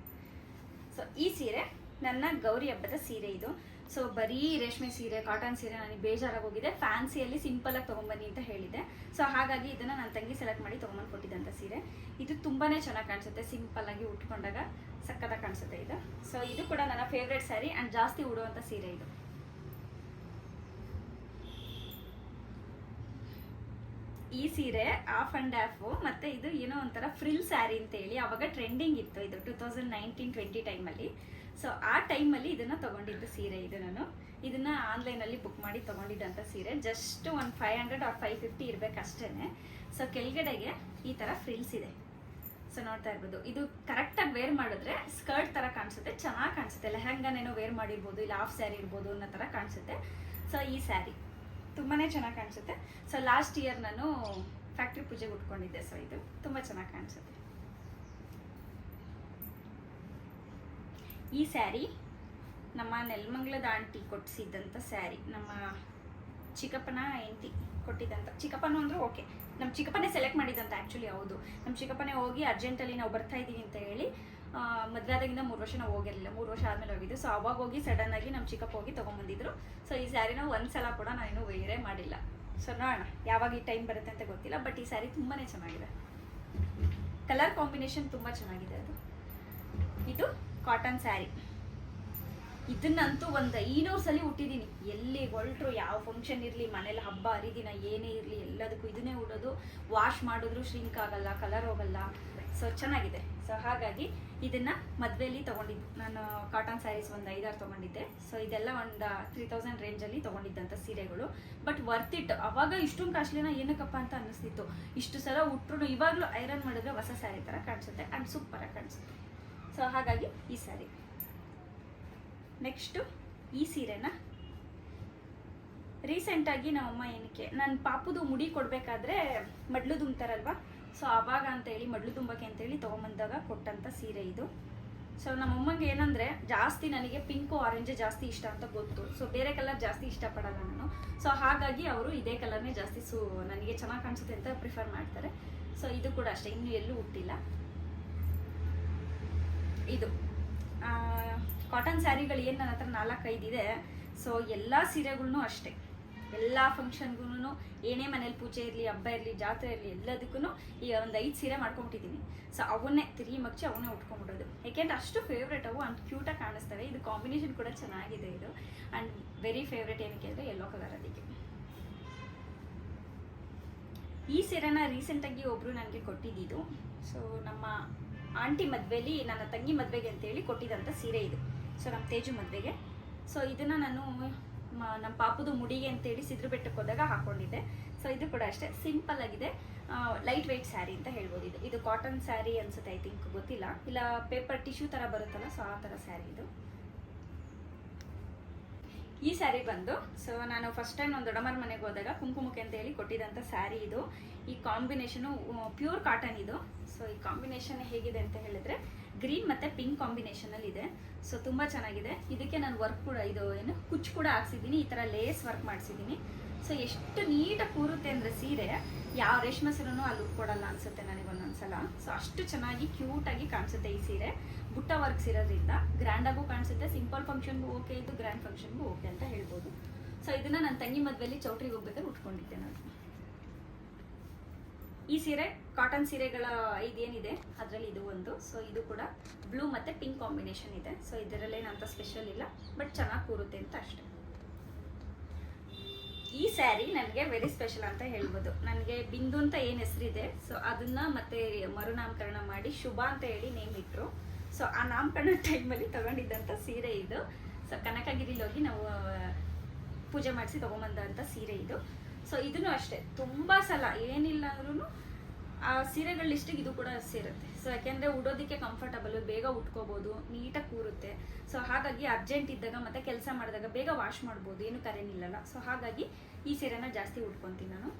ಸೊ ಈ ಸೀರೆ ನನ್ನ ಗೌರಿ ಹಬ್ಬದ ಸೀರೆ ಇದು. ಸೊ ಬರೀ ರೇಷ್ಮೆ ಸೀರೆ, ಕಾಟನ್ ಸೀರೆ ನನಗೆ ಬೇಜಾರಾಗಿ ಹೋಗಿದೆ. ಫ್ಯಾನ್ಸಿಯಲ್ಲಿ ಸಿಂಪಲಾಗಿ ತೊಗೊಂಬನ್ನಿ ಅಂತ ಹೇಳಿದೆ. ಸೊ ಹಾಗಾಗಿ ಇದನ್ನು ನನ್ನ ತಂಗಿ ಸೆಲೆಕ್ಟ್ ಮಾಡಿ ತೊಗೊಂಬಂದು ಕೊಟ್ಟಿದ್ದಂಥ ಸೀರೆ. ಇದು ತುಂಬಾ ಚೆನ್ನಾಗಿ ಕಾಣಿಸುತ್ತೆ, ಸಿಂಪಲ್ಲಾಗಿ ಉಟ್ಕೊಂಡಾಗ ಸಕ್ಕತ್ತಾಗಿ ಕಾಣಿಸುತ್ತೆ ಇದು. ಸೊ ಇದು ಕೂಡ ನನ್ನ ಫೇವ್ರೇಟ್ ಸ್ಯಾರಿ ಆ್ಯಂಡ್ ಜಾಸ್ತಿ ಉಡುವಂಥ ಸೀರೆ ಇದು. ಈ ಸೀರೆ ಆಫ್ ಆ್ಯಂಡ್ ಆಫು, ಮತ್ತು ಇದು ಏನೋ ಒಂಥರ ಫ್ರಿಲ್ ಸ್ಯಾರಿ ಅಂತೇಳಿ ಅವಾಗ ಟ್ರೆಂಡಿಂಗ್ ಇತ್ತು ಇದು 2019-20 ಟೈಮಲ್ಲಿ. ಸೊ ಆ ಟೈಮಲ್ಲಿ ಇದನ್ನು ತೊಗೊಂಡಿದ್ದು ಸೀರೆ ಇದು. ನಾನು ಇದನ್ನು ಆನ್ಲೈನಲ್ಲಿ ಬುಕ್ ಮಾಡಿ ತೊಗೊಂಡಿದ್ದಂಥ ಸೀರೆ. ಜಸ್ಟ್ ಒಂದು 500 or 550 ಇರಬೇಕಷ್ಟೇ. ಸೊ ಕೆಳಗಡೆಗೆ ಈ ಥರ ಫ್ರಿಲ್ಸ್ ಇದೆ. ಸೊ ನೋಡ್ತಾ ಇರ್ಬೋದು, ಇದು ಕರೆಕ್ಟಾಗಿ ವೇರ್ ಮಾಡಿದ್ರೆ ಸ್ಕರ್ಟ್ ಥರ ಕಾಣಿಸುತ್ತೆ, ಚೆನ್ನಾಗಿ ಕಾಣಿಸುತ್ತೆ. ಲೆಹಂಗಾನೇನೋ ವೇರ್ ಮಾಡಿರ್ಬೋದು, ಇಲ್ಲ ಹಾಫ್ ಸ್ಯಾರಿ ಇರ್ಬೋದು ಅನ್ನೋ ಥರ ಕಾಣಿಸುತ್ತೆ. ಸೊ ಈ ಸ್ಯಾರಿ ತುಂಬಾ ಚೆನ್ನಾಗಿ ಕಾಣಿಸುತ್ತೆ. ಸೊ ಲಾಸ್ಟ್ ಇಯರ್ ನಾನು ಫ್ಯಾಕ್ಟ್ರಿ ಪೂಜೆಗೆ ಉಟ್ಕೊಂಡಿದ್ದೆ. ಸೊ ಇದು ತುಂಬ ಚೆನ್ನಾಗಿ ಕಾಣಿಸುತ್ತೆ. ಈ ಸ್ಯಾರಿ ನಮ್ಮ ನೆಲಮಂಗಲದ ಆಂಟಿ ಕೊಡಿಸಿದ್ದಂಥ ಸ್ಯಾರಿ, ನಮ್ಮ ಚಿಕ್ಕಪ್ಪನ ಹೆಂಡತಿ ಕೊಟ್ಟಿದ್ದಂಥ. ಚಿಕ್ಕಪ್ಪನೂ ಅಂದ್ರೆ ಓಕೆ, ನಮ್ಮ ಚಿಕ್ಕಪ್ಪನೇ ಸೆಲೆಕ್ಟ್ ಮಾಡಿದ್ದಂಥ ಆ್ಯಕ್ಚುಲಿ. ಹೌದು, ನಮ್ಮ ಚಿಕ್ಕಪ್ಪನೇ ಹೋಗಿ ಅರ್ಜೆಂಟಲ್ಲಿ ನಾವು ಬರ್ತಾ ಇದ್ದೀವಿ ಅಂತ ಹೇಳಿ, ಮದುವೆ ಆದಾಗಿಂದ 3 ವರ್ಷ ನಾವು ಹೋಗಿರಲಿಲ್ಲ, 3 ವರ್ಷ ಆದಮೇಲೆ ಹೋಗಿದ್ದು. ಸೊ ಅವಾಗ ಹೋಗಿ ಸಡನ್ನಾಗಿ ನಮ್ಮ ಚಿಕ್ಕಪ್ಪ ಹೋಗಿ ತೊಗೊಂಬಂದಿದ್ರು. ಸೊ ಈ ಸ್ಯಾರಿನ ಒಂದ್ಸಲ ಕೂಡ ನಾನೇನು ವೇರೇ ಮಾಡಿಲ್ಲ. ಸೊ ನೋಡೋಣ ಯಾವಾಗ ಈ ಟೈಮ್ ಬರುತ್ತೆ ಅಂತ ಗೊತ್ತಿಲ್ಲ, ಬಟ್ ಈ ಸ್ಯಾರಿ ತುಂಬಾ ಚೆನ್ನಾಗಿದೆ. ಕಲರ್ ಕಾಂಬಿನೇಷನ್ ತುಂಬ ಚೆನ್ನಾಗಿದೆ. ಅದು ಇದು ಕಾಟನ್ ಸ್ಯಾರಿ. ಇದನ್ನಂತೂ ಒಂದು 500 ಸಲ ಉಟ್ಟಿದ್ದೀನಿ. ಎಲ್ಲಿ ಹೊರಟ್ರು, ಯಾವ ಫಂಕ್ಷನ್ ಇರಲಿ, ಮನೇಲಿ ಹಬ್ಬ ಹರಿದಿನ ಏನೇ ಇರಲಿ, ಎಲ್ಲದಕ್ಕೂ ಇದನ್ನೇ ಉಡೋದು. ವಾಶ್ ಮಾಡಿದ್ರು ಶ್ರಿಂಕ್ ಆಗಲ್ಲ, ಕಲರ್ ಹೋಗಲ್ಲ. ಸೊ ಚೆನ್ನಾಗಿದೆ. ಸೊ ಹಾಗಾಗಿ ಇದನ್ನು ಮದುವೆಯಲ್ಲಿ ತೊಗೊಂಡಿದ್ದು ನಾನು. ಕಾಟನ್ ಸ್ಯಾರೀಸ್ ಒಂದು 5-6 ತೊಗೊಂಡಿದ್ದೆ. ಸೊ ಇದೆಲ್ಲ ಒಂದು 3000 ರೇಂಜಲ್ಲಿ ತೊಗೊಂಡಿದ್ದಂಥ ಸೀರೆಗಳು. But worth it. ಅವಾಗ ಇಷ್ಟೊಂದು ಕಾಸ್ಟ್ಲಿನ ಏನಕ್ಕಪ್ಪ ಅಂತ ಅನ್ನಿಸ್ತಿತ್ತು. ಇಷ್ಟು ಸಲ ಉಟ್ರು ಇವಾಗಲೂ ಐರನ್ ಮಾಡಿದ್ರೆ ಹೊಸ ಸ್ಯಾರಿ ಥರ ಕಾಣಿಸುತ್ತೆ ಆ್ಯಂಡ್ ಸೂಪರಾಗಿ ಕಾಣಿಸುತ್ತೆ. ಸೊ ಹಾಗಾಗಿ ಈ ಸ್ಯಾರಿ. ನೆಕ್ಸ್ಟು ಈ ಸೀರೆನ ರೀಸೆಂಟಾಗಿ ನಮ್ಮಮ್ಮ ಏನಕ್ಕೆ ನನ್ನ ಪಾಪುದು ಮುಡಿ ಕೊಡಬೇಕಾದ್ರೆ ಮಡ್ಲು ತುಂಬ್ತಾರಲ್ವ, ಸೊ ಆವಾಗ ಅಂತೇಳಿ ಮಡ್ಲು ತುಂಬಕ್ಕೆ ಅಂತೇಳಿ ತೊಗೊಂಬಂದಾಗ ಕೊಟ್ಟಂಥ ಸೀರೆ ಇದು. ಸೊ ನಮ್ಮಮ್ಮಂಗೆ ಏನಂದರೆ ಜಾಸ್ತಿ ನನಗೆ ಪಿಂಕು ಆರೆಂಜ್ ಜಾಸ್ತಿ ಇಷ್ಟ ಅಂತ ಗೊತ್ತು. ಸೊ ಬೇರೆ ಕಲರ್ ಜಾಸ್ತಿ ಇಷ್ಟಪಡಲ್ಲ ನಾನು. ಸೊ ಹಾಗಾಗಿ ಅವರು ಇದೇ ಕಲರ್ನೇ ಜಾಸ್ತಿ ನನಗೆ ಚೆನ್ನಾಗಿ ಕಾಣಿಸುತ್ತೆ ಅಂತ ಪ್ರಿಫರ್ ಮಾಡ್ತಾರೆ. ಸೊ ಇದು ಕೂಡ ಅಷ್ಟೇ, ಇನ್ನೂ ಎಲ್ಲೂ ಹುಟ್ಟಿಲ್ಲ. ಇದು ಕಾಟನ್ ಸ್ಯಾರಿಗಳು ಏನು ನನ್ನ ಹತ್ರ 4-5 ಇದೆ. ಸೊ ಎಲ್ಲ ಸೀರೆಗಳನ್ನೂ ಅಷ್ಟೇ, ಎಲ್ಲ ಫಂಕ್ಷನ್ಗೂ ಏನೇ ಮನೇಲಿ ಪೂಜೆ ಇರಲಿ, ಹಬ್ಬ ಇರಲಿ, ಜಾತ್ರೆ ಇರಲಿ, ಎಲ್ಲದಕ್ಕೂ ಈ ಒಂದು 5 ಸೀರೆ ಮಾಡ್ಕೊಂಬಿಟ್ಟಿದ್ದೀನಿ. ಸೊ ಅವನ್ನೇ ತಿರುಗಿ ಮಗ್ಚಿ ಅವನ್ನೇ ಉಟ್ಕೊಂಡ್ಬಿಡೋದು. ಯಾಕೆಂದ್ರೆ ಅಷ್ಟು ಫೇವ್ರೇಟ್ ಅವು ಅಂಡ್ ಕ್ಯೂಟಾಗಿ ಕಾಣಿಸ್ತವೆ. ಇದು ಕಾಂಬಿನೇಷನ್ ಕೂಡ ಚೆನ್ನಾಗಿದೆ ಇದು. ಆ್ಯಂಡ್ ವೆರಿ ಫೇವ್ರೇಟ್ ಏನಕ್ಕೆ ಅಂದರೆ ಯೆಲ್ಲೋ ಕಲರ್. ಅದಕ್ಕೆ ಈ ಸೀರೆನ ರೀಸೆಂಟಾಗಿ ಒಬ್ಬರು ನನಗೆ ಕೊಟ್ಟಿದ್ದು. ಸೊ ನಮ್ಮ ಆಂಟಿ ಮದುವೆಯಲ್ಲಿ, ನನ್ನ ತಂಗಿ ಮದುವೆಗೆ ಅಂತೇಳಿ ಕೊಟ್ಟಿದ್ದಂಥ ಸೀರೆ ಇದು. ಸೊ ನಮ್ಮ ತೇಜು ಮದುವೆಗೆ. ಸೊ ಇದನ್ನು ನಾನು ನಮ್ಮ ಪಾಪುದು ಮುಡಿಗೆ ಅಂತೇಳಿ ಸಿದ್ರು ಬೆಟ್ಟಕ್ಕೆ ಹೋದಾಗ ಹಾಕ್ಕೊಂಡಿದ್ದೆ. ಸೊ ಇದು ಕೂಡ ಅಷ್ಟೇ ಸಿಂಪಲ್ ಆಗಿದೆ, ಲೈಟ್ ವೆಯ್ಟ್ ಸ್ಯಾರಿ ಅಂತ ಹೇಳ್ಬೋದು. ಇದು ಕಾಟನ್ ಸ್ಯಾರಿ ಅನ್ಸುತ್ತೆ, ಐ ಥಿಂಕ್, ಗೊತ್ತಿಲ್ಲ. ಇಲ್ಲ ಪೇಪರ್ ಟಿಶ್ಯೂ ಥರ ಬರುತ್ತಲ್ಲ, ಸೊ ಆ ಥರ ಸ್ಯಾರಿ ಇದು. ಈ ಸ್ಯಾರಿ ಬಂದು, ಸೊ ನಾನು ಫಸ್ಟ್ ಟೈಮ್ ಒಂದು ದೊಡ್ಡಮ್ಮರ ಮನೆಗೆ ಹೋದಾಗ ಕುಂಕುಮಕ್ಕೆ ಅಂತ ಹೇಳಿ ಕೊಟ್ಟಿದ್ದಂಥ ಸ್ಯಾರಿ ಇದು. ಈ ಕಾಂಬಿನೇಷನು ಪ್ಯೂರ್ ಕಾಟನ್ ಇದು. ಸೊ ಈ ಕಾಂಬಿನೇಷನ್ ಹೇಗಿದೆ ಅಂತ ಹೇಳಿದ್ರೆ ಗ್ರೀನ್ ಮತ್ತು ಪಿಂಕ್ ಕಾಂಬಿನೇಷನಲ್ಲಿ ಇದೆ. ಸೊ ತುಂಬ ಚೆನ್ನಾಗಿದೆ. ಇದಕ್ಕೆ ನಾನು ವರ್ಕ್ ಕೂಡ, ಇದು ಏನು ಕುಚ್ಚು ಕೂಡ ಹಾಕ್ಸಿದ್ದೀನಿ, ಈ ಥರ ಲೇಸ್ ವರ್ಕ್ ಮಾಡಿಸಿದ್ದೀನಿ. ಸೊ ಎಷ್ಟು ನೀಟಾಗಿ ಕೂರುತ್ತೆ ಅಂದರೆ ಸೀರೆ, ಯಾವ ರೇಷ್ಮೆ ಸೀರೆನೂ ಅಲ್ಲಿ ಉಟ್ಕೊಡಲ್ಲ ಅನಿಸುತ್ತೆ ನನಗೆ ಒಂದೊಂದ್ಸಲ. ಸೊ ಅಷ್ಟು ಚೆನ್ನಾಗಿ ಕ್ಯೂಟಾಗಿ ಕಾಣಿಸುತ್ತೆ ಈ ಸೀರೆ. ಬುಟ್ಟ ವರ್ಕ್ಸ್ ಇರೋದ್ರಿಂದ ಗ್ರ್ಯಾಂಡಾಗೂ ಕಾಣಿಸುತ್ತೆ. ಸಿಂಪಲ್ ಫಂಕ್ಷನ್ಗೂ ಓಕೆ, ಇದು ಗ್ರ್ಯಾಂಡ್ ಫಂಕ್ಷನ್ಗೂ ಓಕೆ ಅಂತ ಹೇಳ್ಬೋದು. ಸೊ ಇದನ್ನು ನನ್ನ ತಂಗಿ ಮದುವೆಯಲ್ಲಿ ಚೌಟ್ರಿಗೆ ಹೋಗ್ಬೇಕಾದ್ರೆ ಉಟ್ಕೊಂಡಿದ್ದೆ ನಾನು. ಈ ಸೀರೆ ಕಾಟನ್ ಸೀರೆಗಳ 5 ಏನಿದೆ ಅದರಲ್ಲಿ ಇದು ಒಂದು. ಸೊ ಇದು ಕೂಡ ಬ್ಲೂ ಮತ್ತು ಪಿಂಕ್ ಕಾಂಬಿನೇಷನ್ ಇದೆ. ಸೊ ಇದರಲ್ಲೇನಂತ ಸ್ಪೆಷಲ್ ಇಲ್ಲ, ಬಟ್ ಚೆನ್ನಾಗಿ ಕೂರುತ್ತೆ ಅಂತ ಅಷ್ಟೇ. ಈ ಸ್ಯಾರಿ ನನಗೆ ವೆರಿ ಸ್ಪೆಷಲ್ ಅಂತ ಹೇಳ್ಬೋದು. ನನಗೆ ಬಿಂದು ಅಂತ ಏನು ಹೆಸರಿದೆ, ಸೊ ಅದನ್ನು ಮತ್ತೆ ಮರುನಾಮಕರಣ ಮಾಡಿ ಶುಭ ಅಂತ ಹೇಳಿ ನೇಮ್ ಇಟ್ಟರು. ಸೊ ಆ ನಾಮಕರಣ ಟೈಮಲ್ಲಿ ತೊಗೊಂಡಿದ್ದಂಥ ಸೀರೆ ಇದು. ಸೊ ಕನಕಗಿರಿಲಿ ಹೋಗಿ ನಾವು ಪೂಜೆ ಮಾಡಿಸಿ ತೊಗೊಂಬಂದಂಥ ಸೀರೆ ಇದು. ಸೊ ಇದನ್ನು ಅಷ್ಟೇ ತುಂಬ ಸಲ, ಏನಿಲ್ಲ ಅಂದ್ರೂ ಆ ಸೀರೆಗಳ ಲಿಸ್ಟಿಗೆ ಇದು ಕೂಡ ಸೇರುತ್ತೆ. ಸೊ ಯಾಕೆಂದರೆ ಉಡೋದಕ್ಕೆ ಕಂಫರ್ಟಬಲ್, ಬೇಗ ಉಟ್ಕೋಬೋದು, ನೀಟಾಗಿ ಕೂರುತ್ತೆ. ಸೊ ಹಾಗಾಗಿ ಅರ್ಜೆಂಟ್ ಇದ್ದಾಗ ಮತ್ತು ಕೆಲಸ ಮಾಡಿದಾಗ ಬೇಗ ವಾಶ್ ಮಾಡ್ಬೋದು, ಏನು ಕರೆನಿಲ್ಲಲ್ಲ. ಸೊ ಹಾಗಾಗಿ ಈ ಸೀರೆನ ಜಾಸ್ತಿ ಉಟ್ಕೊತೀನಿ ನಾನು.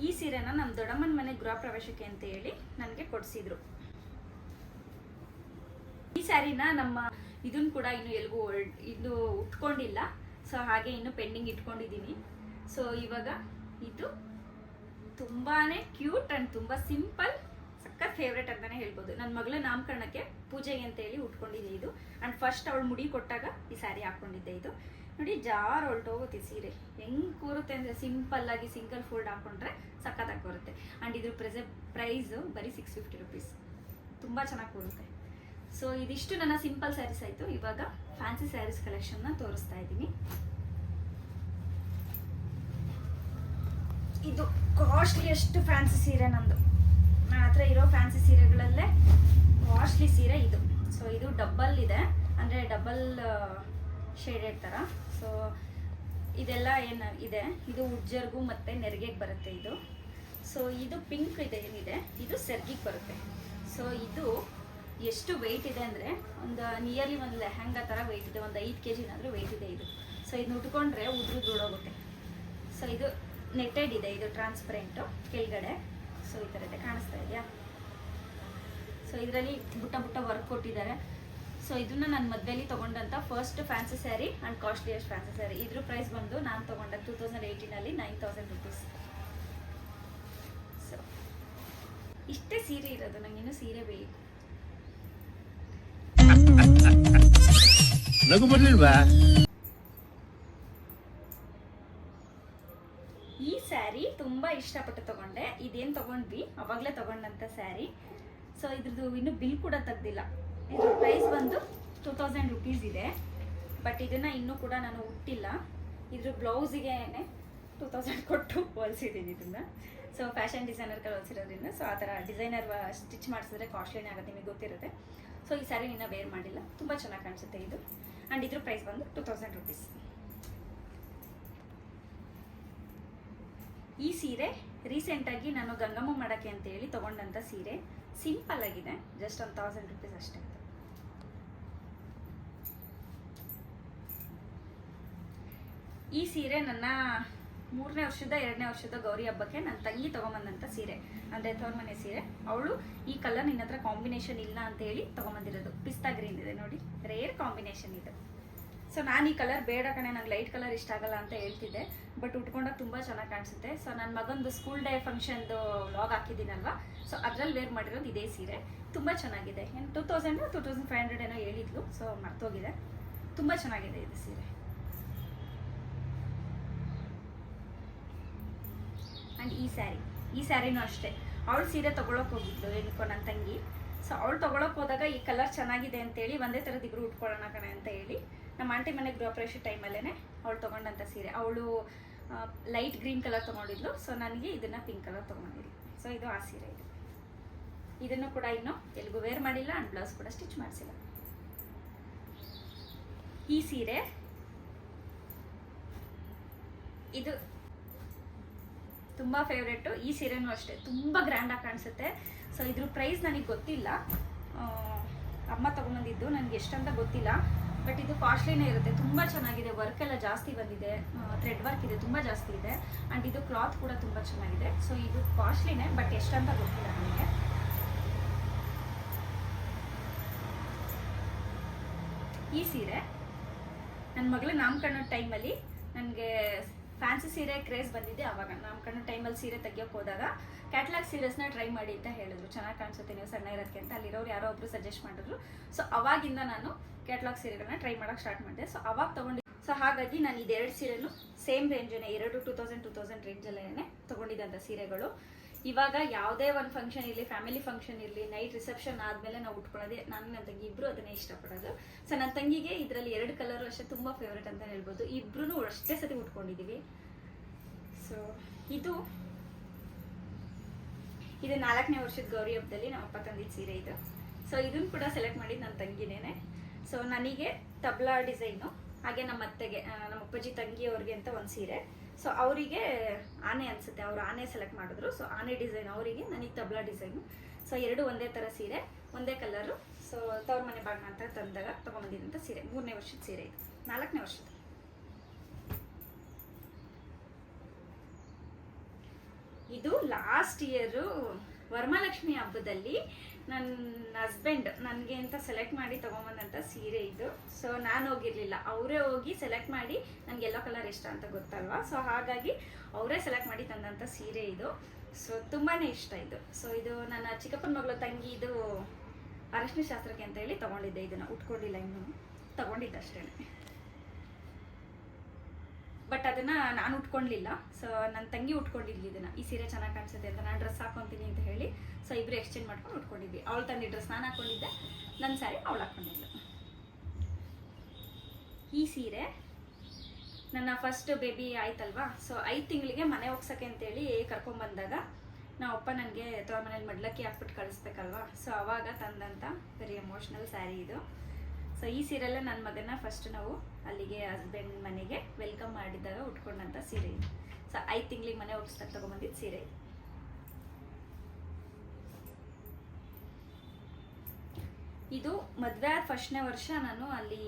ಈ ಸೀರೆನ ನಮ್ಮ ದೊಡ್ಡಮ್ಮನ ಮನೆ ಗೃಹ ಪ್ರವೇಶಕ್ಕೆ ಅಂತ ಹೇಳಿ ನನಗೆ ಕೊಡಿಸಿದ್ರು. ಈ ಸ್ಯಾರಿನ ನಮ್ಮ ಇದನ್ನು ಕೂಡ ಇನ್ನು ಎಲ್ಗೂ ಇದು ಉಟ್ಕೊಂಡಿಲ್ಲ. ಸೊ ಹಾಗೆ ಇನ್ನು ಪೆಂಡಿಂಗ್ ಇಟ್ಕೊಂಡಿದ್ದೀನಿ. ಸೊ ಇವಾಗ ಇದು ತುಂಬಾ ಕ್ಯೂಟ್ ಆ್ಯಂಡ್ ತುಂಬ ಸಿಂಪಲ್, ಸಖತ್ ಫೇವ್ರೇಟ್ ಅಂತಲೇ ಹೇಳ್ಬೋದು. ನನ್ನ ಮಗಳ ನಾಮಕರಣಕ್ಕೆ ಪೂಜೆಗೆ ಅಂತ ಹೇಳಿ ಉಟ್ಕೊಂಡಿದ್ದೆ ಇದು. ಆ್ಯಂಡ್ ಫಸ್ಟ್ ಅವಳು ಮುಡಿ ಕೊಟ್ಟಾಗ ಈ ಸ್ಯಾರಿ ಹಾಕ್ಕೊಂಡಿದ್ದೆ ಇದು. ನೋಡಿ ಜಾರ್ ಹೊಲ್ಟೋಗುತ್ತೆ ಸೀರೆ, ಹೆಂಗೆ ಕೂರುತ್ತೆ ಅಂದರೆ ಸಿಂಪಲ್ಲಾಗಿ ಸಿಂಗಲ್ ಫೋಲ್ಡ್ ಹಾಕ್ಕೊಂಡ್ರೆ ಸಖತ್ತಾಗಿ ಬರುತ್ತೆ. ಆ್ಯಂಡ್ ಇದ್ರ ಪ್ರೈಸು ಬರೀ 650 ರುಪೀಸ್. ತುಂಬ ಚೆನ್ನಾಗಿ ಕೂರುತ್ತೆ. ಸೊ ಇದಿಷ್ಟು ನನ್ನ ಸಿಂಪಲ್ ಸ್ಯಾರೀಸ್ ಆಯಿತು. ಇವಾಗ ಫ್ಯಾನ್ಸಿ ಸ್ಯಾರೀಸ್ ಕಲೆಕ್ಷನ್ನ ತೋರಿಸ್ತಾ ಇದ್ದೀನಿ. ಇದು ಕಾಸ್ಟ್ಲಿಯಷ್ಟು ಫ್ಯಾನ್ಸಿ ಸೀರೆ ನಂದು. ನನ್ನ ಹತ್ರ ಇರೋ ಫ್ಯಾನ್ಸಿ ಸೀರೆಗಳಲ್ಲೇ ಕಾಸ್ಟ್ಲಿ ಸೀರೆ ಇದು. ಸೊ ಇದು ಡಬಲ್ ಇದೆ, ಅಂದರೆ ಡಬಲ್ ಶೇಡೆಡ್ ಥರ. ಸೊ ಇದೆಲ್ಲ ಏನು ಇದೆ, ಇದು ಉಜ್ಜರ್ಗೂ ಮತ್ತು ನೆರಿಗೆಗೆ ಬರುತ್ತೆ ಇದು. ಸೊ ಇದು ಪಿಂಕ್ ಇದೆ ಏನಿದೆ, ಇದು ಸೆರ್ಗಿಗೆ ಬರುತ್ತೆ. ಸೊ ಇದು ಎಷ್ಟು ವೆಯ್ಟ್ ಇದೆ ಅಂದರೆ ಒಂದು ನಿಯರ್ಲಿ ಒಂದು ಲೆಹಂಗಾ ಥರ ವೆಯ್ಟ್ ಇದೆ, ಒಂದು 5 kg ಏನಾದರೂ ವೆಯ್ಟ್ ಇದೆ ಇದು. ಸೊ ಇದನ್ನ ಉಟ್ಕೊಂಡ್ರೆ ಉದ್ರೋಗುತ್ತೆ. ಸೊ ಇದು ನೆಟ್ಟೆಡ್ ಇದೆ, ಇದು ಟ್ರಾನ್ಸ್ಪರೆಂಟು ಕೆಳಗಡೆ. ಸೊ ಈ ಥರ ಇದೆ, ಕಾಣಿಸ್ತಾ ಇದೆಯಾ? ಸೊ ಇದರಲ್ಲಿ ಬುಟ್ಟ ಬುಟ್ಟ ವರ್ಕ್ ಕೊಟ್ಟಿದ್ದಾರೆ. ಸೊ ಇದನ್ನು ನಾನು ಮದುವೆಯಲ್ಲಿ ತೊಗೊಂಡಂಥ first fancy saree and costliest fancy saree. ಇದ್ರ ಪ್ರೈಸ್ ಬಂದು ನಾನು ತೊಗೊಂಡ 2018 9000 ರುಪೀಸ್. ಸೊ ಇಷ್ಟೇ ಸೀರೆ ಇರೋದು, ನನಗಿನ್ನೂ ಸೀರೆ ಬೇಕು. ಈ ಸ್ಯಾರಿ ತುಂಬಾ ಇಷ್ಟಪಟ್ಟು ತಗೊಂಡೆ. ಇದೇನು ತಗೊಂಡ್ವಿ ಅವಾಗಲೇ ತಗೊಂಡಂತ ಸ್ಯಾರಿ. ಸೊ ಇದ್ರದ್ದು ಇನ್ನೂ ಬಿಲ್ ಕೂಡ ತೆಗ್ದಿಲ್ಲ. ಇದ್ರ ಪ್ರೈಸ್ ಬಂದು 2000 ರುಪೀಸ್ ಇದೆ. ಬಟ್ ಇದನ್ನು ಇನ್ನೂ ಕೂಡ ನಾನು ಉಟ್ಟಿಲ್ಲ. ಇದ್ರ ಬ್ಲೌಸಿಗೆ 2000 ಕೊಟ್ಟು ಹೊಲಿಸಿದ್ದೀನಿ ಇದನ್ನು. ಸೊ ಫ್ಯಾಷನ್ ಡಿಸೈನರ್ ಕಡೆ ಹೊಲಿಸಿರೋದ್ರಿಂದ ಸೊ ಆ ಥರ ಡಿಸೈನರ್ ಸ್ಟಿಚ್ ಮಾಡಿಸಿದ್ರೆ ಕಾಸ್ಟ್ಲಿನೇ ಆಗುತ್ತೆ, ನಿಮಗೆ ಗೊತ್ತಿರುತ್ತೆ. ಸೊ ಈ ಸ್ಯಾರಿ ನಿನ್ನ ವೇರ್ ಮಾಡಿಲ್ಲ, ತುಂಬ ಚೆನ್ನಾಗಿ ಕಾಣಿಸುತ್ತೆ ಇದು. ಆ್ಯಂಡ್ ಇದ್ರ ಪ್ರೈಸ್ ಬಂದು 2000 ರುಪೀಸ್. ಈ ಸೀರೆ ರೀಸೆಂಟಾಗಿ ನಾನು ಗಂಗಮ್ಮ ಮಾಡೋಕ್ಕೆ ಅಂತೇಳಿ ತೊಗೊಂಡಂಥ ಸೀರೆ. ಸಿಂಪಲ್ ಆಗಿದೆ, ಜಸ್ಟ್ 1000 ರುಪೀಸ್ ಅಷ್ಟೇ. ಈ ಸೀರೆ ನನ್ನ 3ನೇ ವರ್ಷದ 2ನೇ ವರ್ಷದ ಗೌರಿ ಹಬ್ಬಕ್ಕೆ ನನ್ನ ತಂಗಿ ತೊಗೊಂಬಂದಂಥ ಸೀರೆ, ಅಂದರೆ ತವ್ರ ಮನೆ ಸೀರೆ. ಅವಳು ಈ ಕಲರ್ ನಿನ್ನ ಹತ್ರ ಕಾಂಬಿನೇಷನ್ ಇಲ್ಲ ಅಂತ ಹೇಳಿ ತೊಗೊಂಬಂದಿರೋದು. ಪಿಸ್ತಾ ಗ್ರೀನ್ ಇದೆ ನೋಡಿ, ರೇರ್ ಕಾಂಬಿನೇಷನ್ ಇದು. ಸೊ ನಾನು ಈ ಕಲರ್ ಬೇಡ ಕಣೆ, ನಂಗೆ ಲೈಟ್ ಕಲರ್ ಇಷ್ಟ ಆಗಲ್ಲ ಅಂತ ಹೇಳ್ತಿದ್ದೆ. ಬಟ್ ಉಟ್ಕೊಂಡಾಗ ತುಂಬ ಚೆನ್ನಾಗಿ ಕಾಣಿಸುತ್ತೆ. ಸೊ ನನ್ನ ಮಗಂದು ಸ್ಕೂಲ್ ಡೇ ಫಂಕ್ಷನ್ದು ವ್ಲಾಗ್ ಹಾಕಿದ್ದೀನಲ್ವಾ, ಸೊ ಅದರಲ್ಲಿ ವೇರ್ ಮಾಡಿರೋದು ಇದೇ ಸೀರೆ. ತುಂಬ ಚೆನ್ನಾಗಿದೆ. ಏನು 2500 ಏನೋ ಹೇಳಿದ್ಲು, ಸೊ ಮರ್ತೋಗಿದೆ. ತುಂಬ ಚೆನ್ನಾಗಿದೆ ಇದು ಸೀರೆ. ಆ್ಯಂಡ್ ಈ ಸ್ಯಾರಿನೂ ಅಷ್ಟೇ. ಅವಳು ಸೀರೆ ತೊಗೊಳಕ್ಕೆ ಹೋಗಿದ್ಲು ಏನಕ್ಕೋ ನನ್ನ ತಂಗಿ. ಸೊ ಅವಳು ತೊಗೊಳಕ್ಕೆ ಹೋದಾಗ ಈ ಕಲರ್ ಚೆನ್ನಾಗಿದೆ ಅಂತೇಳಿ ಒಂದೇ ಥರದ್ದು ಇಬ್ಬರು ಉಟ್ಕೊಳ್ಳೋಣ ಕಣೆ ಅಂತ ಹೇಳಿ ನಮ್ಮ ಆಂಟಿ ಮನೆಗೆ ಗೃಹಪ್ರವೇಶ ಟೈಮಲ್ಲೇ ಅವಳು ತೊಗೊಂಡಂಥ ಸೀರೆ. ಅವಳು ಲೈಟ್ ಗ್ರೀನ್ ಕಲರ್ ತೊಗೊಂಡಿದ್ಲು, ಸೊ ನನಗೆ ಇದನ್ನು ಪಿಂಕ್ ಕಲರ್ ತೊಗೊಂಡಿದ್ಲು. ಸೊ ಇದು ಆ ಸೀರೆ ಇದು. ಇದನ್ನು ಕೂಡ ಇನ್ನೂ ಎಲ್ಲಿಗೂ ವೇರ್ ಮಾಡಿಲ್ಲ, ಆ್ಯಂಡ್ ಬ್ಲೌಸ್ ಕೂಡ ಸ್ಟಿಚ್ ಮಾಡಿಸಿಲ್ಲ. ಈ ಸೀರೆ ಇದು ತುಂಬ ಫೇವ್ರೇಟು. ಈ ಸೀರೆನೂ ಅಷ್ಟೇ ತುಂಬ ಗ್ರ್ಯಾಂಡಾಗಿ ಕಾಣಿಸುತ್ತೆ. ಸೊ ಇದ್ರ ಪ್ರೈಸ್ ನನಗೆ ಗೊತ್ತಿಲ್ಲ, ಅಮ್ಮ ತೊಗೊಂಬಂದಿದ್ದು, ನನಗೆ ಎಷ್ಟಂತ ಗೊತ್ತಿಲ್ಲ. ಬಟ್ ಇದು ಕಾಸ್ಟ್ಲಿನೇ ಇರುತ್ತೆ. ತುಂಬ ಚೆನ್ನಾಗಿದೆ, ವರ್ಕ್ ಎಲ್ಲ ಜಾಸ್ತಿ ಬಂದಿದೆ, ಥ್ರೆಡ್ ವರ್ಕ್ ಇದೆ, ತುಂಬ ಜಾಸ್ತಿ ಇದೆ. ಆ್ಯಂಡ್ ಇದು ಕ್ಲಾತ್ ಕೂಡ ತುಂಬ ಚೆನ್ನಾಗಿದೆ. ಸೊ ಇದು ಕಾಸ್ಟ್ಲಿನೇ, ಬಟ್ ಎಷ್ಟಂತ ಗೊತ್ತಿಲ್ಲ ನನಗೆ. ಈ ಸೀರೆ ನನ್ನ ಮಗಳ ನಾಮಕರಣ ಟೈಮಲ್ಲಿ ನನಗೆ ಫ್ಯಾನ್ಸಿ ಸೀರೆ ಕ್ರೇಜ್ ಬಂದಿದೆ. ಆವಾಗ ನಾಮಕರಣ ಟೈಮಲ್ಲಿ ಸೀರೆ ತೆಗಿಯೋಕೆ ಹೋದಾಗ ಕ್ಯಾಟ್ಲಾಗ್ ಸೀರೆಸ್ನ ಟ್ರೈ ಮಾಡಿ ಅಂತ ಹೇಳಿದ್ರು. ಚೆನ್ನಾಗಿ ಕಾಣಿಸುತ್ತೆ ನೀವು ಸಣ್ಣ ಇರೋದಕ್ಕೆ ಅಂತ ಅಲ್ಲಿರೋರು ಯಾರೋ ಒಬ್ರು ಸಜೆಸ್ಟ್ ಮಾಡಿದ್ರು. ಸೊ ಅವಾಗಿಂದ ನಾನು ಕ್ಯಾಟ್ಲಾಗ್ ಸೀರೆಗಳನ್ನ ಟ್ರೈ ಮಾಡೋಕ್ಕೆ ಸ್ಟಾರ್ಟ್ ಮಾಡಿದೆ. ಸೊ ಅವಾಗ ತೊಗೊಂಡು, ಸೊ ಹಾಗಾಗಿ ನಾನು ಇದೆರಡು ಸೀರೆನೂ ಸೇಮ್ ರೇಂಜನೇ, 2000 ರೇಂಜಲ್ಲೇ ತೊಗೊಂಡಿದ್ದಂಥ ಸೀರೆಗಳು. ಇವಾಗ ಯಾವುದೇ ಒಂದು ಫಂಕ್ಷನ್ ಇರಲಿ, ಫ್ಯಾಮಿಲಿ ಫಂಕ್ಷನ್ ಇರಲಿ, ನೈಟ್ ರಿಸೆಪ್ಷನ್ ಆದಮೇಲೆ ನಾವು ಉಟ್ಕೊಳ್ಳೋದೇ, ನಾನು ನನ್ನ ತಂಗಿ ಇಬ್ಬರು ಅದನ್ನೇ ಇಷ್ಟಪಡೋದು. ಸೊ ನನ್ನ ತಂಗಿಗೆ ಇದರಲ್ಲಿ 2 ಕಲರು ಅಷ್ಟೇ ತುಂಬ ಫೇವ್ರೇಟ್ ಅಂತ ಹೇಳ್ಬೋದು. ಇಬ್ಬರೂ ಅಷ್ಟೇ ಸತಿ ಉಟ್ಕೊಂಡಿದ್ದೀವಿ. ಸೊ ಇದು 4ನೇ ವರ್ಷದ ಗೌರಿ ಹಬ್ಬದಲ್ಲಿ ನಮ್ಮಪ್ಪ ತಂದಿದ್ದ ಸೀರೆ ಇದು. ಸೊ ಇದನ್ನು ಕೂಡ ಸೆಲೆಕ್ಟ್ ಮಾಡಿದ್ದು ನನ್ನ ತಂಗಿನೇ. ಸೊ ನನಗೆ ತಬ್ಲಾ ಡಿಸೈನು, ಹಾಗೆ ನಮ್ಮ ಅತ್ತೆಗೆ, ನಮ್ಮ ಅಪ್ಪಾಜಿ ತಂಗಿಯವ್ರಿಗೆ ಅಂತ ಒಂದು ಸೀರೆ. ಸೊ ಅವರಿಗೆ ಆನೆ ಅನಿಸುತ್ತೆ, ಅವರು ಆನೆ ಸೆಲೆಕ್ಟ್ ಮಾಡಿದ್ರು. ಸೊ ಆನೆ ಡಿಸೈನ್ ಅವರಿಗೆ, ನನಗೆ ತಬ್ಲಾ ಡಿಸೈನು. ಸೊ ಎರಡು ಒಂದೇ ಥರ ಸೀರೆ, ಒಂದೇ ಕಲರು. ಸೊ ತವ್ರ ಮನೆ ಬಾಗ್ನ ಅಂತ ತಂದಾಗ ತೊಗೊಂಬಂದಿದ್ದಂಥ ಸೀರೆ. 3ನೇ ವರ್ಷದ ಸೀರೆ ಇದು, 4ನೇ ವರ್ಷದ. ಇದು ಲಾಸ್ಟ್ ಇಯರು ವರಮಹಾಲಕ್ಷ್ಮಿ ಹಬ್ಬದಲ್ಲಿ ನನ್ನ ಹಸ್ಬೆಂಡ್ ನನಗೆ ಅಂತ ಸೆಲೆಕ್ಟ್ ಮಾಡಿ ತೊಗೊಂಬಂದಂಥ ಸೀರೆ ಇದು. ಸೊ ನಾನು ಹೋಗಿರಲಿಲ್ಲ, ಅವರೇ ಹೋಗಿ ಸೆಲೆಕ್ಟ್ ಮಾಡಿ, ನನಗೆ ಯೆಲ್ಲೋ ಕಲರ್ ಇಷ್ಟ ಅಂತ ಗೊತ್ತಲ್ವಾ. ಸೊ ಹಾಗಾಗಿ ಅವರೇ ಸೆಲೆಕ್ಟ್ ಮಾಡಿ ತಂದಂಥ ಸೀರೆ ಇದು. ಸೊ ತುಂಬಾ ಇಷ್ಟ ಇದು. ಸೊ ಇದು ನನ್ನ ಚಿಕ್ಕಪ್ಪನ ಮಗಳು ತಂಗಿ, ಇದು ಅರಶಿನ ಶಾಸ್ತ್ರಕ್ಕೆ ಅಂತ ಹೇಳಿ ತೊಗೊಂಡಿದ್ದೆ. ಇದನ್ನು ಉಟ್ಕೊಂಡಿಲ್ಲ, ಇನ್ನೂ ತೊಗೊಂಡಿದ್ದಷ್ಟೇ. ಬಟ್ ಅದನ್ನು ನಾನು ಉಟ್ಕೊಳ್ಳಲಿಲ್ಲ. ಸೊ ನನ್ನ ತಂಗಿ ಉಟ್ಕೊಂಡಿದ್ಲಿ ಇದನ್ನು. ಈ ಸೀರೆ ಚೆನ್ನಾಗಿ ಕಾಣಿಸುತ್ತೆ ಅಂತ ನಾನು ಡ್ರೆಸ್ ಹಾಕೊತೀನಿ ಅಂತ ಹೇಳಿ, ಸೊ ಇಬ್ಬರು ಎಕ್ಸ್ಚೇಂಜ್ ಮಾಡ್ಕೊಂಡು ಉಟ್ಕೊಂಡಿದ್ವಿ. ಅವಳು ತಂದಿ ಡ್ರೆಸ್ ನಾನು ಹಾಕ್ಕೊಂಡಿದ್ದೆ, ನನ್ನ ಸ್ಯಾರಿ ಅವಳು ಹಾಕ್ಕೊಂಡಿದ್ಲು. ಈ ಸೀರೆ ನನ್ನ ಫಸ್ಟ್ ಬೇಬಿ ಆಯ್ತಲ್ವಾ. ಸೊ 5 ತಿಂಗಳಿಗೆ ಮನೆ ಹೋಗ್ಸೋಕ್ಕೆ ಅಂತೇಳಿ ಕರ್ಕೊಂಬಂದಾಗ ನಮ್ಮಪ್ಪ ನನಗೆ ತವ್ರ ಮನೇಲಿ ಮಡ್ಲಕ್ಕಿ ಹಾಕ್ಬಿಟ್ಟು ಕಳಿಸ್ಬೇಕಲ್ವಾ. ಸೊ ಅವಾಗ ತಂದಂಥ ವೆರಿ ಎಮೋಷ್ನಲ್ ಸ್ಯಾರಿ ಇದು. ಸೊ ಈ ಸೀರೆಲ್ಲ ನನ್ನ ಮಗನ ಫಸ್ಟ್ ನಾವು ಅಲ್ಲಿಗೆ ಹಸ್ಬೆಂಡ್ ಮನೆಗೆ ವೆಲ್ಕಮ್ ಮಾಡಿದಾಗ ಉಟ್ಕೊಂಡಂಥ ಸೀರೆ ಇದು. ಸೊ 5 ತಿಂಗಳಿಗೆ ಮನೆ ಹೋಗಿಸ್ದಾಗ ತೊಗೊಂಬಂದಿದ್ದು ಸೀರೆ. ಇದು ಮದುವೆ ಆದ ಫಸ್ಟ್ನೇ ವರ್ಷ ನಾನು ಅಲ್ಲಿ,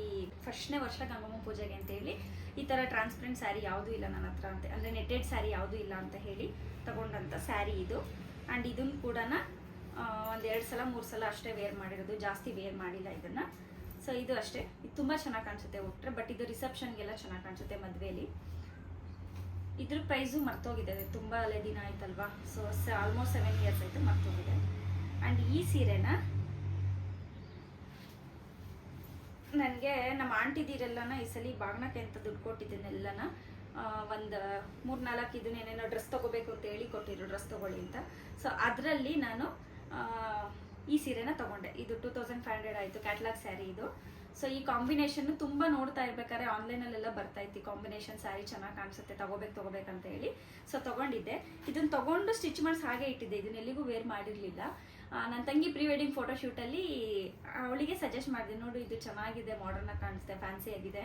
ಫಸ್ಟ್ನೇ ವರ್ಷ ಗಂಗಮ್ಮ ಪೂಜೆಗೆ ಅಂತೇಳಿ ಈ ಥರ ಟ್ರಾನ್ಸ್ಪರೆಂಟ್ ಸ್ಯಾರಿ ಯಾವುದೂ ಇಲ್ಲ ನನ್ನ ಹತ್ರ ಅಂತ, ಅಂದರೆ ನೆಟ್ಟೆಡ್ ಸ್ಯಾರಿ ಯಾವುದೂ ಇಲ್ಲ ಅಂತ ಹೇಳಿ ತಗೊಂಡಂಥ ಸ್ಯಾರಿ ಇದು. ಆ್ಯಂಡ್ ಇದನ್ನು ಕೂಡ 1-2 ಸಲ 3 ಸಲ ಅಷ್ಟೇ ವೇರ್ ಮಾಡಿರೋದು, ಜಾಸ್ತಿ ವೇರ್ ಮಾಡಿಲ್ಲ ಇದನ್ನು. ಸೊ ಇದು ಅಷ್ಟೇ, ಇದು ತುಂಬ ಚೆನ್ನಾಗಿ ಕಾಣಿಸುತ್ತೆ ಉಟ್ರೆ. ಬಟ್ ಇದು ರಿಸೆಪ್ಷನ್ಗೆಲ್ಲ ಚೆನ್ನಾಗಿ ಕಾಣಿಸುತ್ತೆ ಮದುವೆಯಲ್ಲಿ. ಇದ್ರ ಪ್ರೈಸು ಮರ್ತೋಗಿದೆ, ತುಂಬ ದಿನ ಆಯ್ತಲ್ವಾ. ಸೊ ಆಲ್ಮೋಸ್ಟ್ 7 ಇಯರ್ಸ್ ಆಯಿತು, ಮರ್ತೋಗಿದೆ. ಆ್ಯಂಡ್ ಈ ಸೀರೆನ ನನಗೆ ನಮ್ಮ ಆಂಟಿದಿರೆಲ್ಲನ ಈ ಸಲ ಬಾಗ್ನಕ್ಕೆ ಅಂತ ದುಡ್ಡು ಕೊಟ್ಟಿದ್ದನ್ನೆಲ್ಲನ ಒಂದು 3-4 ಇದನ್ನೇನೇನೋ ಡ್ರೆಸ್ ತೊಗೋಬೇಕು ಅಂತ ಹೇಳಿ ಕೊಟ್ಟಿದ್ರು, ಡ್ರೆಸ್ ತೊಗೊಳ್ಳಿ ಅಂತ. ಸೊ ಅದರಲ್ಲಿ ನಾನು ಈ ಸೀರೆನ ತೊಗೊಂಡೆ. ಇದು 2500 ಆಯಿತು, ಕ್ಯಾಟ್ಲಾಗ್ ಸ್ಯಾರಿ ಇದು. ಸೊ ಈ ಕಾಂಬಿನೇಷನ್ ತುಂಬ ನೋಡ್ತಾ ಇರ್ಬೇಕಾದ್ರೆ ಆನ್ಲೈನಲ್ಲೆಲ್ಲ ಬರ್ತಾ ಇತ್ತು ಕಾಂಬಿನೇಷನ್ ಸ್ಯಾರಿ ಚೆನ್ನಾಗಿ ಕಾಣಿಸುತ್ತೆ ತಗೋಬೇಕಂತ ಹೇಳಿ ಸೊ ತಗೊಂಡಿದ್ದೆ. ಇದನ್ನು ತಗೊಂಡು ಸ್ಟಿಚ್ ಮಾಡಿಸಿ ಹಾಗೆ ಇಟ್ಟಿದ್ದೆ, ಇದನ್ನ ಎಲ್ಲಿಗೂ ವೇರ್ ಮಾಡಿರಲಿಲ್ಲ. ನನ್ನ ತಂಗಿ ಪ್ರೀ ವೆಡ್ಡಿಂಗ್ ಫೋಟೋಶೂಟಲ್ಲಿ ಅವಳಿಗೆ ಸಜೆಸ್ಟ್ ಮಾಡಿದೆ, ನೋಡು ಇದು ಚೆನ್ನಾಗಿದೆ, ಮಾಡರ್ನ್ ಆಗಿ ಕಾಣಿಸುತ್ತೆ, ಫ್ಯಾನ್ಸಿ ಆಗಿದೆ,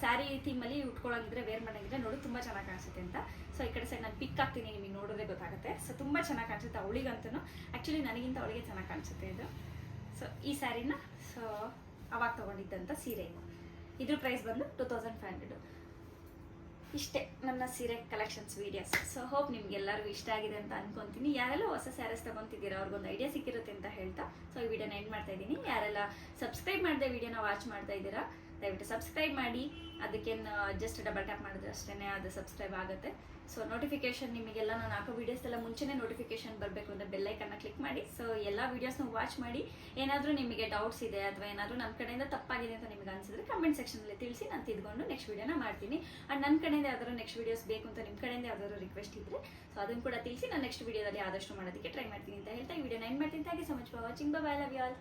ಸ್ಯಾರಿ ಥೀಮಲ್ಲಿ ಉಟ್ಕೊಳ್ಳೋಂಗಿದ್ರೆ ವೇರ್ ಮಾಡೋಂಗಿದ್ರೆ ನೋಡು ತುಂಬ ಚೆನ್ನಾಗಿ ಕಾಣಿಸುತ್ತೆ ಅಂತ. ಸೊ ಈ ಕಡೆ ಸೈಡ್ ನಾನು ಪಿಕ್ ಹಾಕ್ತೀನಿ, ನಿಮಗೆ ನೋಡೋದೇ ಗೊತ್ತಾಗುತ್ತೆ. ಸೊ ತುಂಬ ಚೆನ್ನಾಗಿ ಕಾಣಿಸುತ್ತೆ ಅವಳಿಗಂತೂ, ಆ್ಯಕ್ಚುಲಿ ನನಗಿಂತ ಅವಳಿಗೆ ಚೆನ್ನಾಗಿ ಕಾಣಿಸುತ್ತೆ ಇದು. ಸೊ ಈ ಸ್ಯಾರಿನ ಸೊ ಅವಾಗ ತೊಗೊಂಡಿದ್ದಂಥ ಸೀರೆ ಇದ್ರ ಪ್ರೈಸ್ ಬಂದು 2500. ಇಷ್ಟೇ ನನ್ನ ಸೀರೆ ಕಲೆಕ್ಷನ್ಸ್ ವೀಡಿಯೋಸ್. ಸೊ ಹೋಪ್ ನಿಮ್ಗೆಲ್ಲರಿಗೂ ಇಷ್ಟ ಆಗಿದೆ ಅಂತ ಅನ್ಕೊಂತೀನಿ. ಯಾರೆಲ್ಲ ಹೊಸ ಸ್ಯಾರೀಸ್ ತಗೊತಿದ್ದೀರಾ ಅವ್ರಿಗೊಂದು ಐಡಿಯಾ ಸಿಕ್ಕಿರುತ್ತೆ ಅಂತ ಹೇಳ್ತಾ ಸೊ ಈ ವಿಡಿಯೋನ ಎಂಡ್ ಮಾಡ್ತಾ ಇದ್ದೀನಿ. ಯಾರೆಲ್ಲ ಸಬ್ಸ್ಕ್ರೈಬ್ ಮಾಡದೆ ವಿಡಿಯೋನ ವಾಚ್ ಮಾಡ್ತಾ ಇದ್ದೀರಾ ದಯವಿಟ್ಟು ಸಬ್ಸ್ಕ್ರೈಬ್ ಮಾಡಿ. ಅದಕ್ಕೇನು ಜಸ್ಟ್ ಡಬಲ್ ಟ್ಯಾಪ್ ಮಾಡಿದ್ರೆ ಅಷ್ಟೇ ಅದು ಸಬ್ಸ್ಕ್ರೈಬ್ ಆಗುತ್ತೆ. ಸೊ ನೋಟಿಫಿಕೇಶನ್ ನಿಮಗೆಲ್ಲ ನಾನು ಹಾಕೋ ವೀಡಿಯೋಸ್ ಎಲ್ಲ ಮುಂಚೆನೇ ನೋಟಿಫಿಕೇಶನ್ ಬರಬೇಕು ಅಂದರೆ ಬೆಲ್ಲೈಕನ್ನ ಕ್ಲಿಕ್ ಮಾಡಿ. ಸೊ ಎಲ್ಲ ವೀಡಿಯೋಸ್ನ ವಾಚ್ ಮಾಡಿ. ಏನಾದರೂ ನಿಮಗೆ ಡೌಟ್ಸ್ ಇದೆ ಅಥವಾ ಏನಾದರೂ ನನ್ನ ಕಡೆಯಿಂದ ತಪ್ಪಾಗಿದೆ ಅಂತ ನಿಮಗೆ ಅನಿಸಿದ್ರೆ ಕಮೆಂಟ್ ಸೆಕ್ಷನಲ್ಲಿ ತಿಳಿಸಿ, ನಾನು ತಿದ್ಕೊಂಡು ನೆಕ್ಸ್ಟ್ ವೀಡಿಯೋನ ಮಾಡ್ತೀನಿ. ಆ್ಯಂಡ್ ನನ್ನ ಕಡೆಯಿಂದ ಯಾವ್ದಾದ್ರು ನೆಕ್ಸ್ಟ್ ವೀಡಿಯೋಸ್ ಬೇಕು ಅಂತ ನಿಮ್ಮ ಕಡೆಯಿಂದ ಯಾವ್ದಾದ್ರು ರಿಕ್ವೆಸ್ಟ್ ಇದ್ದರೆ ಸೊ ಅದನ್ನು ಕೂಡ ತಿಳಿಸಿ, ನಾನು ನೆಕ್ಸ್ಟ್ ವೀಡಿಯೋದಲ್ಲಿ ಆದಷ್ಟು ಮಾಡೋದಕ್ಕೆ ಟ್ರೈ ಮಾಡ್ತೀನಿ ಅಂತ ಹೇಳ್ತಾ ಈ ವಿಡಿಯೋನ ಎಂಡ್ ಮಾಡ್ತೀನಿ. Thank you so much for watching. Bye, love you all.